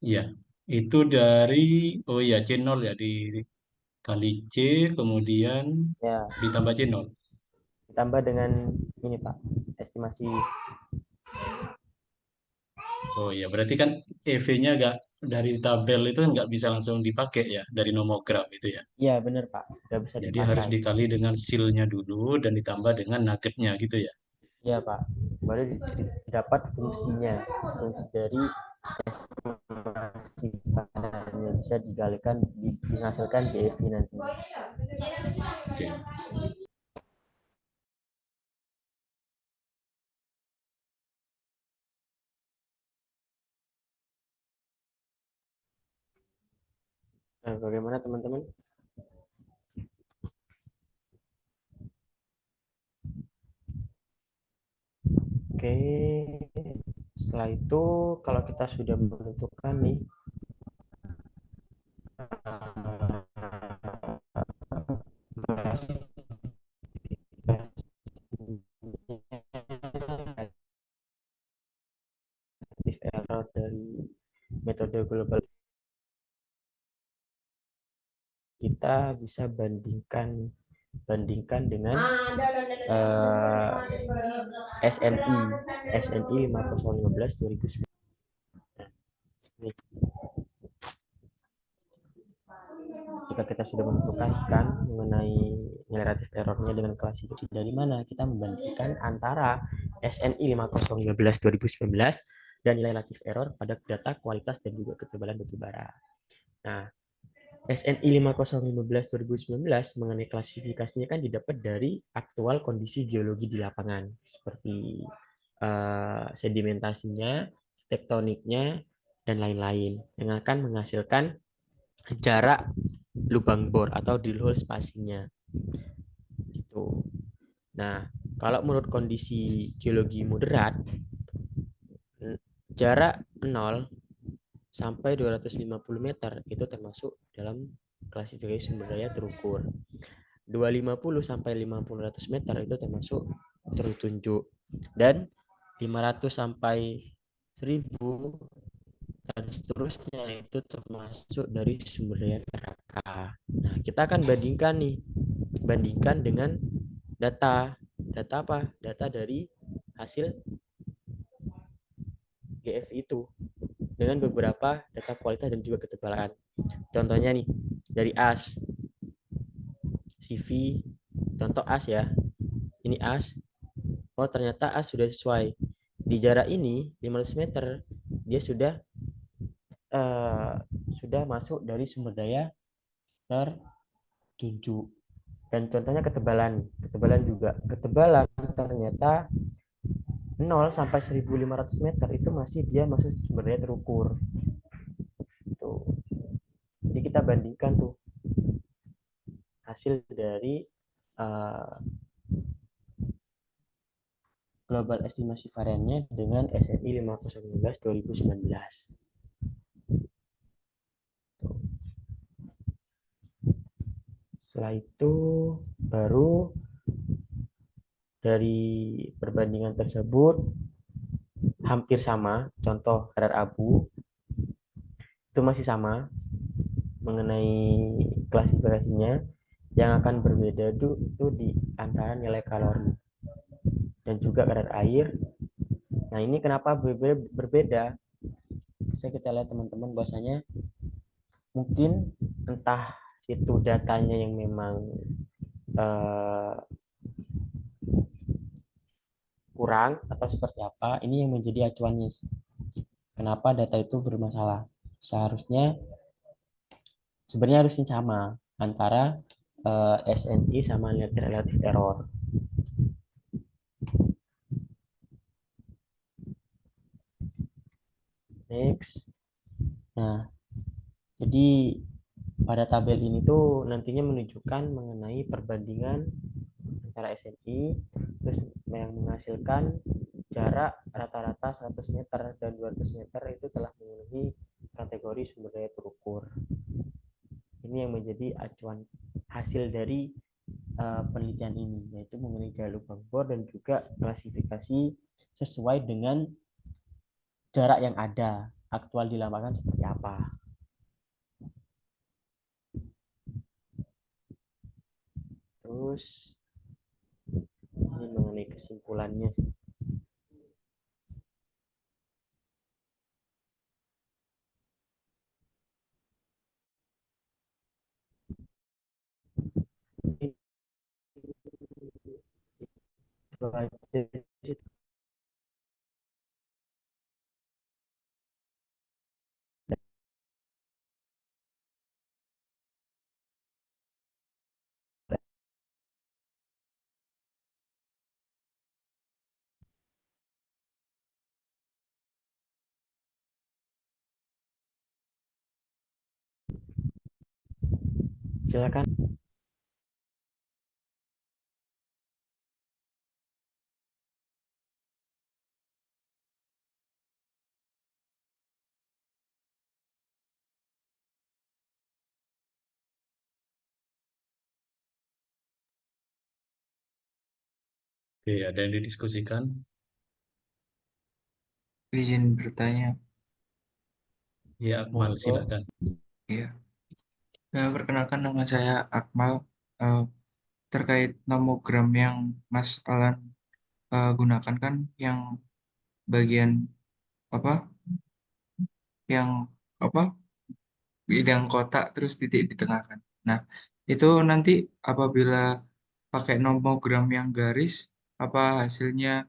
ya. Itu dari ya C0 ya dikali C kemudian Ya, ditambah C0. ditambah dengan ini Pak, estimasi. Oh ya, berarti kan EV-nya nggak dari tabel itu kan nggak bisa langsung dipakai ya dari nomogram itu ya. Iya benar Pak, nggak bisa Jadi harus dipakai. dikali dengan seal-nya dulu dan ditambah dengan nuggetnya gitu ya. Iya Pak, baru dapat fungsinya, fungsi dari estimasi yang bisa digalikan, dihasilkan JV nanti. Oke. Nah, bagaimana teman-teman? Oke, setelah itu kalau kita sudah menentukan nih error dari metode global, kita bisa bandingkan dengan SNI 5015 2009. Nih, jika kita sudah menentukan kan mengenai nilai relatif errornya dengan klasifikasi, dari mana kita membandingkan antara SNI 5015 2019 dan nilai relatif error pada data kualitas dan juga ketebalan batu bara. Nah, SNI 5015 2019 mengenai klasifikasinya kan didapat dari aktual kondisi geologi di lapangan, seperti sedimentasinya, tektoniknya, dan lain-lain, yang akan menghasilkan jarak lubang bor atau drill hole spacing-nya. Gitu. Nah, kalau menurut kondisi geologi moderat, jarak 0 sampai 250 meter itu termasuk dalam klasifikasi sumber daya terukur. 250 sampai 500 meter itu termasuk tertunjuk, dan 500 sampai 1000 dan seterusnya itu termasuk dari sumber daya neraka. Nah, kita akan bandingkan dengan data apa? Data dari hasil GF itu dengan beberapa data kualitas dan juga ketebalan. Contohnya nih, dari AS, CV, contoh AS ya. Ini AS. Oh, ternyata AS sudah sesuai. Di jarak ini 500 meter dia sudah masuk dari sumber daya tertunjuk. Dan contohnya ketebalan juga. Ketebalan ternyata 0 sampai 1500 meter itu masih dia masuk sumber daya terukur. Tuh. Jadi kita bandingkan tuh hasil dari global estimasi variannya dengan SNI 5019 2019. Tuh. Setelah itu baru dari perbandingan tersebut hampir sama, contoh kadar abu itu masih sama mengenai klasifikasinya. Yang akan berbeda itu di antara nilai kalori dan juga kadar air. Nah, ini kenapa berbeda? Bisa kita lihat teman-teman, bahwasanya mungkin entah itu datanya yang memang kurang atau seperti apa. Ini yang menjadi acuannya. Kenapa data itu bermasalah? Sebenarnya harusnya sama antara SNI sama relative error. Next. Nah, jadi pada tabel ini tuh nantinya menunjukkan mengenai perbandingan antara SNI, terus yang menghasilkan jarak rata-rata 100 meter dan 200 meter itu telah memenuhi kategori sumber daya terukur. Ini yang menjadi acuan hasil dari penelitian ini, yaitu mengenai jalur bor dan juga klasifikasi sesuai dengan jarak yang ada, aktual di lapangan seperti apa. Terus ini mengenai kesimpulannya sih. Silakan. Oke, ada yang didiskusikan? Izin bertanya. Ya, Akmal, silakan. Ya. Perkenalkan, nama saya Akmal. Terkait nomogram yang Mas Alan gunakan kan yang bagian apa? Yang apa? Bidang kotak terus titik di tengah kan. Nah, itu nanti apabila pakai nomogram yang garis, apa hasilnya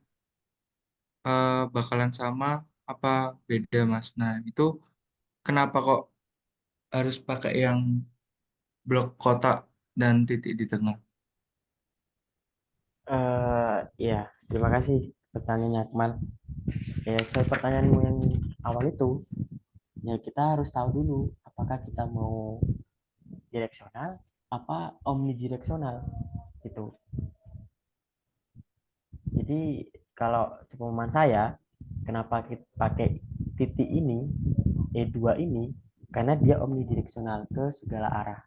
bakalan sama apa beda Mas? Nah, itu kenapa kok harus pakai yang blok kotak dan titik di tengah? Ya, terima kasih pertanyaannya, Akmal. Ya, soal pertanyaanmu yang awal itu, ya kita harus tahu dulu apakah kita mau direksional apa omnidireksional gitu. Jadi kalau sepemahaman saya, kenapa kita pakai titik ini? E2 ini karena dia omnidireksional ke segala arah.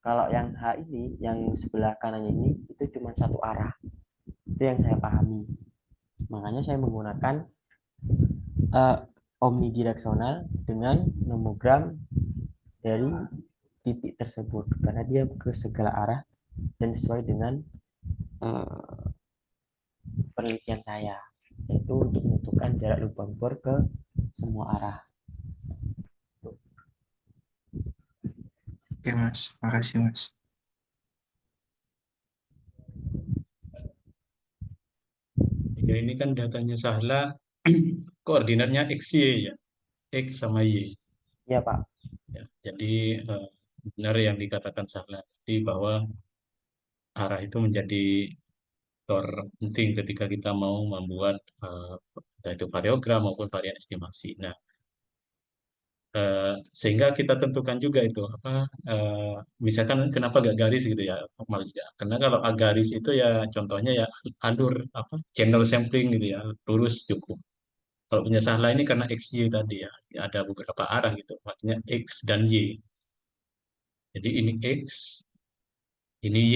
Kalau yang H ini, yang sebelah kanannya ini, itu cuma satu arah. Itu yang saya pahami. Makanya saya menggunakan omnidireksional dengan nomogram dari titik tersebut. Karena dia ke segala arah dan sesuai dengan penelitian saya. Yaitu untuk menentukan jarak lubang bor ke semua arah. Oke Mas, makasih Mas. Ya ini kan datanya Sahla, koordinatnya X, Y ya. X sama Y. Iya Pak. Ya, jadi benar yang dikatakan Sahla tadi bahwa arah itu menjadi faktor penting ketika kita mau membuat entah itu variogram maupun varian estimasi. Nah, sehingga kita tentukan juga itu apa misalkan kenapa gak garis gitu ya normal juga. Karena kalau garis itu ya contohnya ya alur apa channel sampling gitu ya lurus cukup. Kalau punya Sahla ini karena XY tadi ya ada beberapa arah gitu, maksudnya X dan Y. Jadi ini X, ini Y,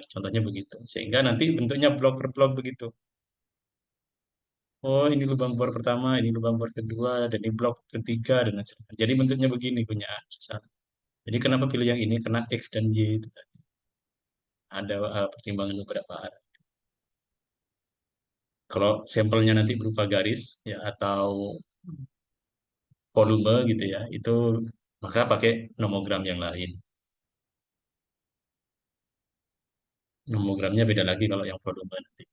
contohnya begitu. Sehingga nanti bentuknya blok per blok begitu. Oh, ini lubang bor pertama, ini lubang bor kedua, dan ini blok ketiga, dan lain sebagainya. Jadi bentuknya begini punya Sahla. Jadi kenapa pilih yang ini? Karena X dan Y itu tadi. Ada pertimbangan beberapa arah. Kalau sampelnya nanti berupa garis ya atau volume gitu ya, itu maka pakai nomogram yang lain. Nomogramnya beda lagi kalau yang volume nanti.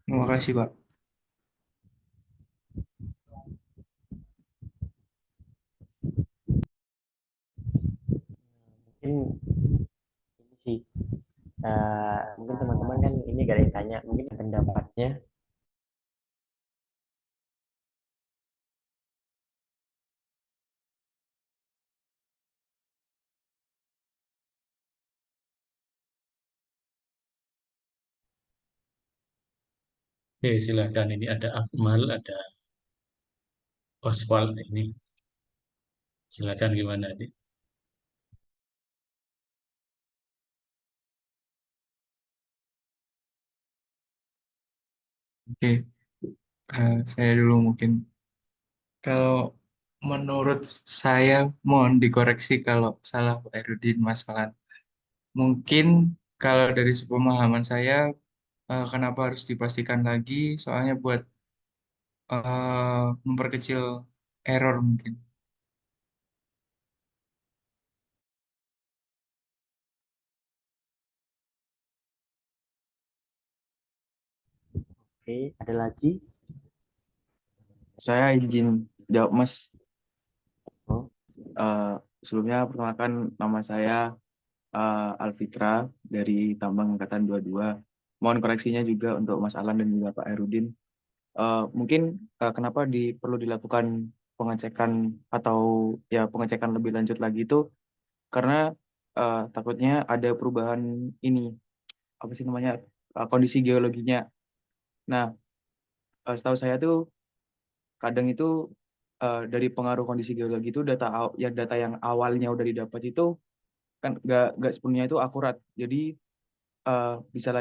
Terima kasih Pak. Mungkin ini sih. Mungkin teman-teman kan ini gak ada yang tanya. Mungkin pendapatnya. Oke, silakan. Ini ada Akmal, ada Oswald ini. Silakan gimana nih? Oke, saya dulu mungkin. Kalau menurut saya, mohon dikoreksi kalau salah Pak Erudin masalah. Mungkin kalau dari sepemahaman saya, kenapa harus dipastikan lagi? Soalnya buat memperkecil error mungkin. Oke, ada lagi? Saya izin jawab Mas. Oh, Sebelumnya perkenalkan nama saya Alfitra dari Tambang Angkatan 22. Mohon koreksinya juga untuk Mas Alan dan juga Pak Herudin. Mungkin kenapa perlu dilakukan pengecekan atau ya pengecekan lebih lanjut lagi itu karena takutnya ada perubahan ini apa sih namanya kondisi geologinya. Nah, setahu saya tuh kadang itu dari pengaruh kondisi geologi itu data yang awalnya udah didapat itu kan nggak sepenuhnya itu akurat. Jadi bisa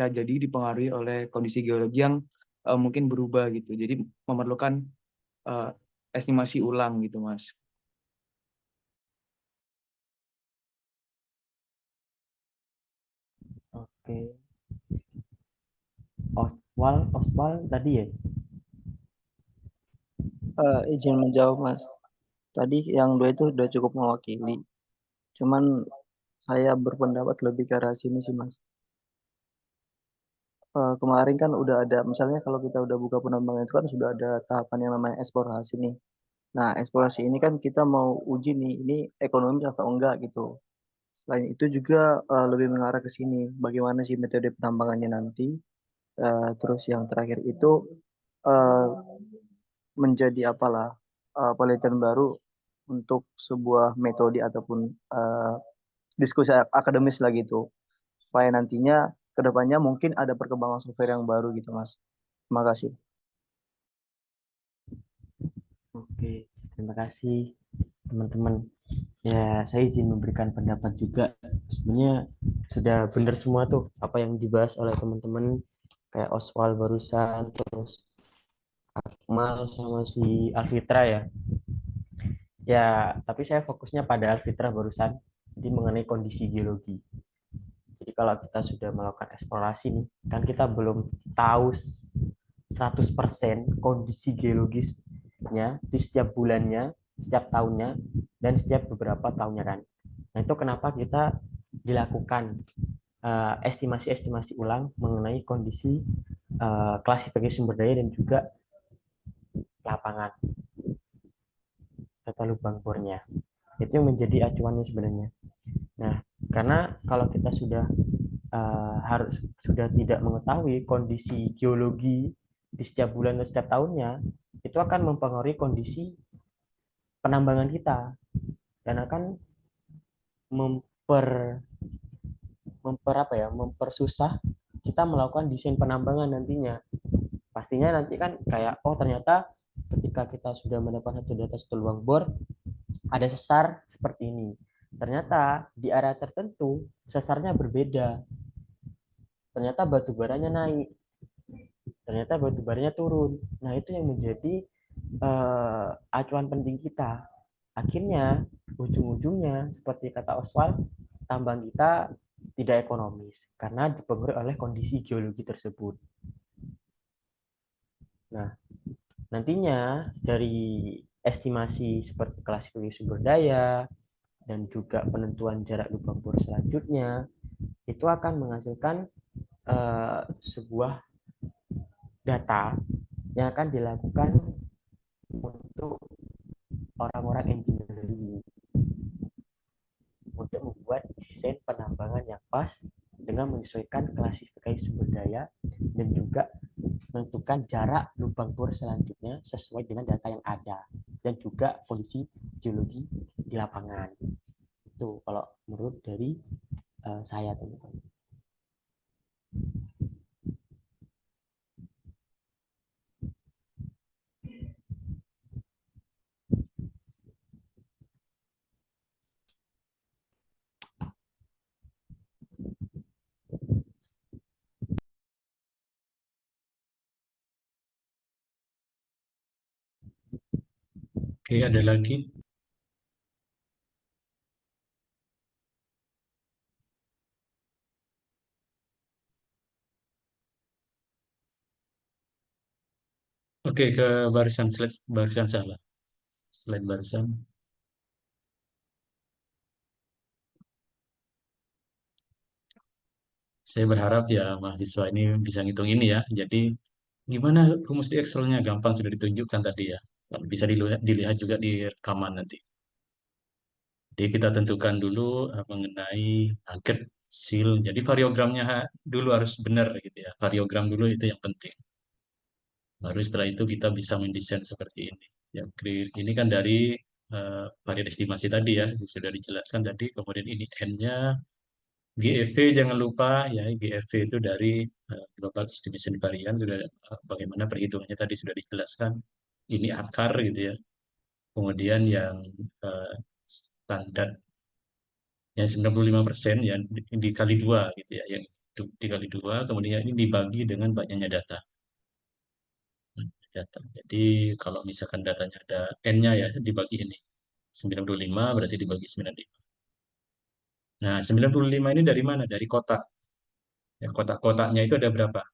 jadi dipengaruhi oleh kondisi geologi yang mungkin berubah gitu. Jadi memerlukan uh, estimasi ulang gitu, Mas. oke. Oswald tadi ya? Izin menjawab Mas. Tadi yang dua itu udah cukup mewakili. Cuman saya berpendapat lebih ke arah sini sih Mas. Kemarin kan udah ada, misalnya kalau kita udah buka penambangan itu kan sudah ada tahapan yang namanya eksplorasi nih. Nah, eksplorasi ini kan kita mau uji nih, ini ekonomis atau enggak gitu. Selain itu juga lebih mengarah ke sini, bagaimana sih metode penambangannya nanti. Terus yang terakhir itu eh, menjadi apalah penelitian baru untuk sebuah metode ataupun diskusi akademis lagi itu. supaya nantinya kedepannya mungkin ada perkembangan software yang baru gitu Mas. Terima kasih. Oke, terima kasih teman-teman. Ya, saya izin memberikan pendapat juga. Sebenarnya sudah benar semua tuh apa yang dibahas oleh teman-teman kayak Oswald barusan, terus Akmal sama si Alfitra ya. Ya, tapi saya fokusnya pada Alfitra barusan, jadi mengenai kondisi geologi. Jadi kalau kita sudah melakukan eksplorasi nih, kan kita belum tahu 100% kondisi geologisnya di setiap bulannya, setiap tahunnya, dan setiap beberapa tahunnya kan. Nah itu kenapa kita dilakukan estimasi-estimasi ulang mengenai kondisi klasifikasi sumber daya dan juga lapangan atau lubang bornya. Itu yang menjadi acuannya sebenarnya. Nah, karena kalau kita sudah tidak mengetahui kondisi geologi di setiap bulan atau setiap tahunnya, itu akan mempengaruhi kondisi penambangan kita dan akan memper mempersusah kita melakukan desain penambangan nantinya. Pastinya nanti kan kayak ternyata ketika kita sudah mendapatkan satu data satu lubang bor ada sesar seperti ini. Ternyata di area tertentu sesarnya berbeda. Ternyata batu baranya naik. Ternyata batu baranya turun. Nah, itu yang menjadi acuan penting kita. Akhirnya ujung-ujungnya seperti kata Oswald, tambang kita tidak ekonomis karena dipengaruhi oleh kondisi geologi tersebut. Nah, nantinya dari estimasi seperti klasifikasi sumber daya dan juga penentuan jarak lubang bor selanjutnya itu akan menghasilkan sebuah data yang akan dilakukan untuk orang-orang engineering untuk membuat desain penambangan yang pas dengan menyesuaikan klasifikasi sumber daya dan juga menentukan jarak lubang bor selanjutnya sesuai dengan data yang ada dan juga kondisi geologi di lapangan. Itu kalau menurut dari saya teman-teman. Oke, ada lagi? Oke, ke slide barusan salah. Slide barusan. Saya berharap ya mahasiswa ini bisa ngitung ini ya. Jadi gimana rumus di Excel-nya? Gampang sudah ditunjukkan tadi ya. Bisa dilihat juga di rekaman nanti. Jadi kita tentukan dulu mengenai target, seal. Jadi variogramnya dulu harus benar gitu ya. Variogram dulu itu yang penting. Baru setelah itu kita bisa mendesain seperti ini. Ya, ini kan dari varian estimasi tadi ya, sudah dijelaskan tadi. Kemudian ini N-nya, GEV jangan lupa ya, GEV itu dari Global Estimation Variance, sudah bagaimana perhitungannya tadi sudah dijelaskan. Ini akar gitu ya. Kemudian yang standar yang 95% ya dikali 2 gitu ya, yang dikali 2, kemudian ini dibagi dengan banyaknya data. Jadi kalau misalkan datanya ada N-nya ya dibagi ini. 95 berarti dibagi 95. Nah, 95 ini dari mana? Dari kotak. Ya, kotak-kotaknya itu ada berapa?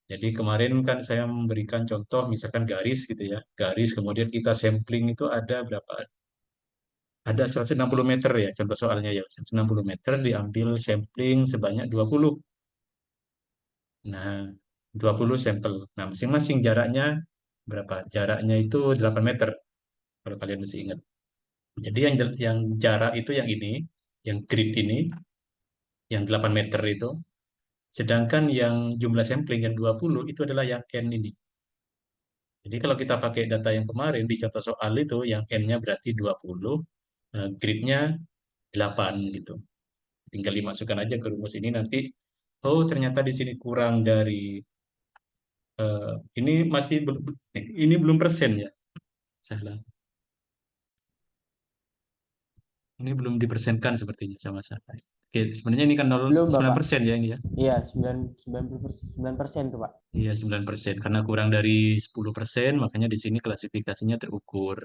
Jadi kemarin kan saya memberikan contoh misalkan garis gitu ya. Garis kemudian kita sampling itu ada berapa? Ada 160 meter ya contoh soalnya ya. 160 meter diambil sampling sebanyak 20. Nah, 20 sampel. Nah, masing-masing jaraknya berapa? Jaraknya itu 8 meter. Kalau kalian masih ingat. Jadi yang jarak itu yang ini, yang grid ini, yang 8 meter itu. Sedangkan yang jumlah sampling yang 20 itu adalah yang N ini. Jadi kalau kita pakai data yang kemarin di contoh soal itu, yang N-nya berarti 20, grid-nya 8 gitu. tinggal dimasukkan aja ke rumus ini nanti. Oh, ternyata di sini kurang dari ini masih belum ini belum persen ya. Salah. Ini belum dipersenkan sepertinya sama saya. Oke, sebenarnya ini kan Belum, 9% Bapak. ya ini ya. Iya, 9% tuh, Pak. Iya, 9%. Karena kurang dari 10%, makanya di sini klasifikasinya terukur.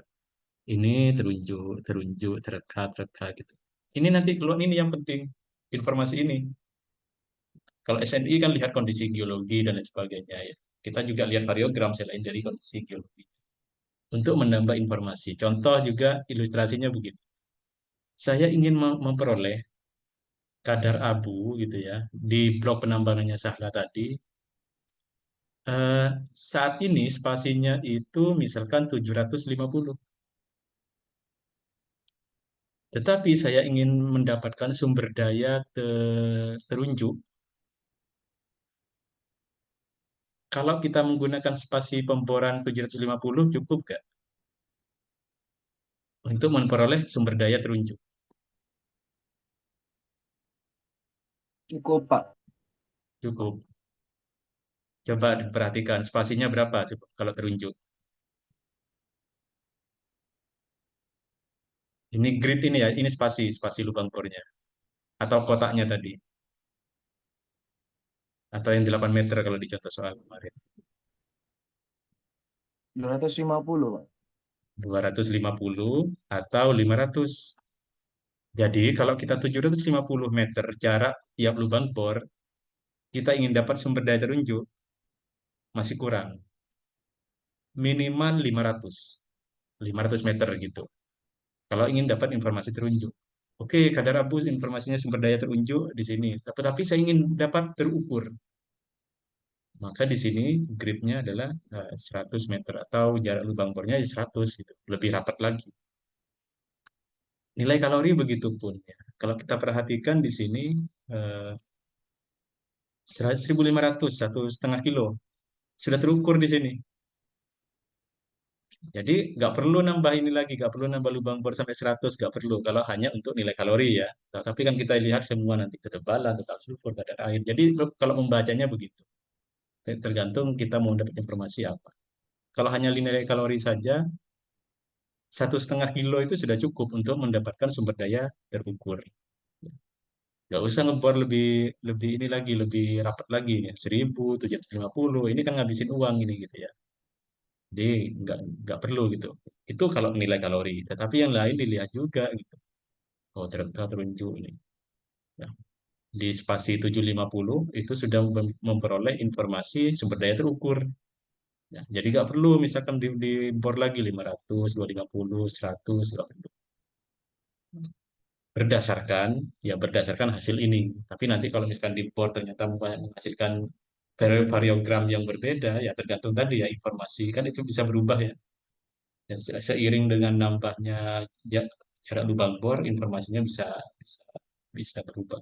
Ini terunjuk, terunjuk, tereka, tereka gitu. Ini nanti keluar ini yang penting, informasi ini. Kalau SNI kan lihat kondisi geologi dan lain sebagainya ya. Kita juga lihat variogram selain dari kondisi geologi. Untuk menambah informasi. Contoh juga ilustrasinya begini. Saya ingin memperoleh kadar abu gitu ya di blok penambangannya Sahla tadi. Saat ini spasinya itu misalkan 750. Tetapi saya ingin mendapatkan sumber daya terunjuk. Kalau kita menggunakan spasi pemboran 750 cukup nggak untuk memperoleh sumber daya terunjuk? Cukup, Pak. Cukup. Coba diperhatikan spasinya berapa kalau terunjuk. Ini grid ini ya, ini spasi lubang bornya. Atau kotaknya tadi. Atau yang 8 meter kalau di contoh soal kemarin. 250, Pak. 250 atau 500. Jadi kalau kita 750 meter jarak tiap lubang bor, kita ingin dapat sumber daya terunjuk, masih kurang. Minimal 500 meter gitu. Kalau ingin dapat informasi terunjuk. Oke, kadar abu informasinya sumber daya terunjuk di sini. Tapi saya ingin dapat terukur. Maka di sini gridnya adalah 100 meter atau jarak lubang bornya 100 gitu. Lebih rapat lagi. Nilai kalori begitu pun ya. Kalau kita perhatikan di sini 1.500, 1,5 kilo. Sudah terukur di sini. Jadi nggak perlu nambah ini lagi, nggak perlu nambah lubang bor sampai 100, nggak perlu. Kalau hanya untuk nilai kalori ya. Nah, tapi kan kita lihat semua nanti ketebalan, total sulfur, kadar air. Jadi kalau membacanya begitu. Tergantung kita mau dapat informasi apa. Kalau hanya nilai kalori saja, 1,5 kilo itu sudah cukup untuk mendapatkan sumber daya terukur. Nggak usah ngebor lebih lebih ini lagi, lebih rapat lagi ya. 1.750, ini kan ngabisin uang ini gitu ya. Jadi nggak perlu gitu. Itu kalau nilai kalori. Tetapi yang lain dilihat juga gitu. Oh, ternyata terunjuk ini. Nah, di spasi 750 itu sudah memperoleh informasi sumber daya terukur. Ya, jadi nggak perlu misalkan di bor lagi 500, 250, 100, nggak perlu. Berdasarkan hasil ini. Tapi nanti kalau misalkan di bor ternyata menghasilkan variogram yang berbeda, ya tergantung tadi ya informasi. Kan itu bisa berubah ya. Dan seiring dengan nambahnya jarak lubang bor, informasinya bisa, bisa berubah.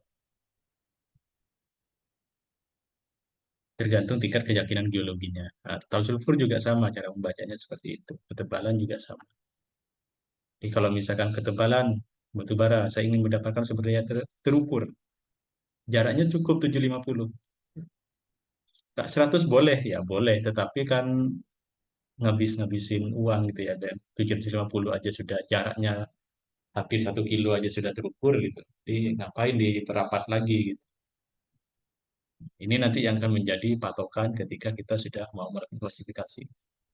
Tergantung tingkat keyakinan geologinya. Nah, total sulfur juga sama, cara membacanya seperti itu. Ketebalan juga sama. Jadi kalau misalkan ketebalan batu bara, saya ingin mendapatkan sumber daya terukur. Jaraknya cukup 750. 100 boleh, ya boleh. Tetapi kan ngabisin uang gitu ya. Dan 750 aja sudah jaraknya hampir 1 kilo aja sudah terukur gitu. Jadi ngapain diperapat lagi gitu. Ini nanti yang akan menjadi patokan ketika kita sudah mau melakukan klasifikasi.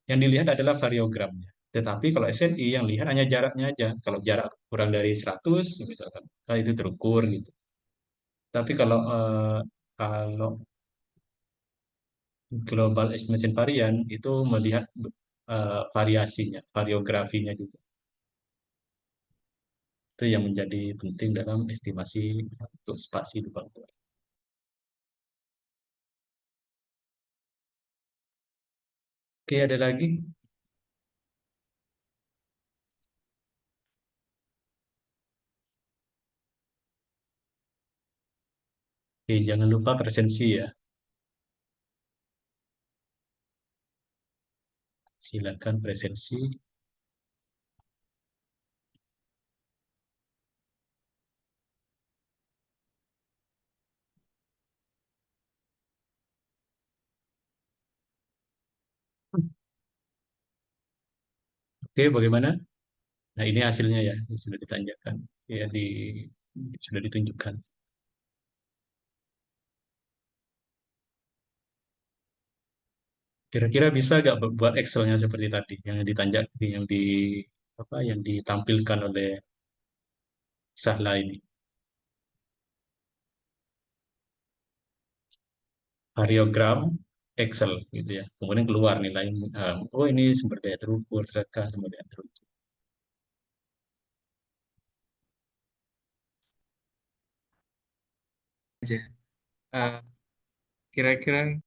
Yang dilihat adalah variogramnya. Tetapi kalau SNI yang lihat hanya jaraknya aja. Kalau jarak kurang dari 100 misalkan, itu terukur gitu. Tapi kalau global estimation varian itu melihat variasinya, variografinya juga. Itu yang menjadi penting dalam estimasi untuk spasi lubang bor. Oke, ada lagi? Oke, jangan lupa presensi ya. Silakan presensi. Oke, bagaimana? Nah, ini hasilnya ya, sudah ditanyakan, ya sudah ditunjukkan. Kira-kira bisa nggak buat Excel-nya seperti tadi yang ditanjak, yang di apa, yang ditampilkan oleh Sahla ini? Variogram Excel gitu ya. Kemudian keluar nilai, oh ini sumber daya terukur, mereka sumber daya terukur. aja. Kira-kira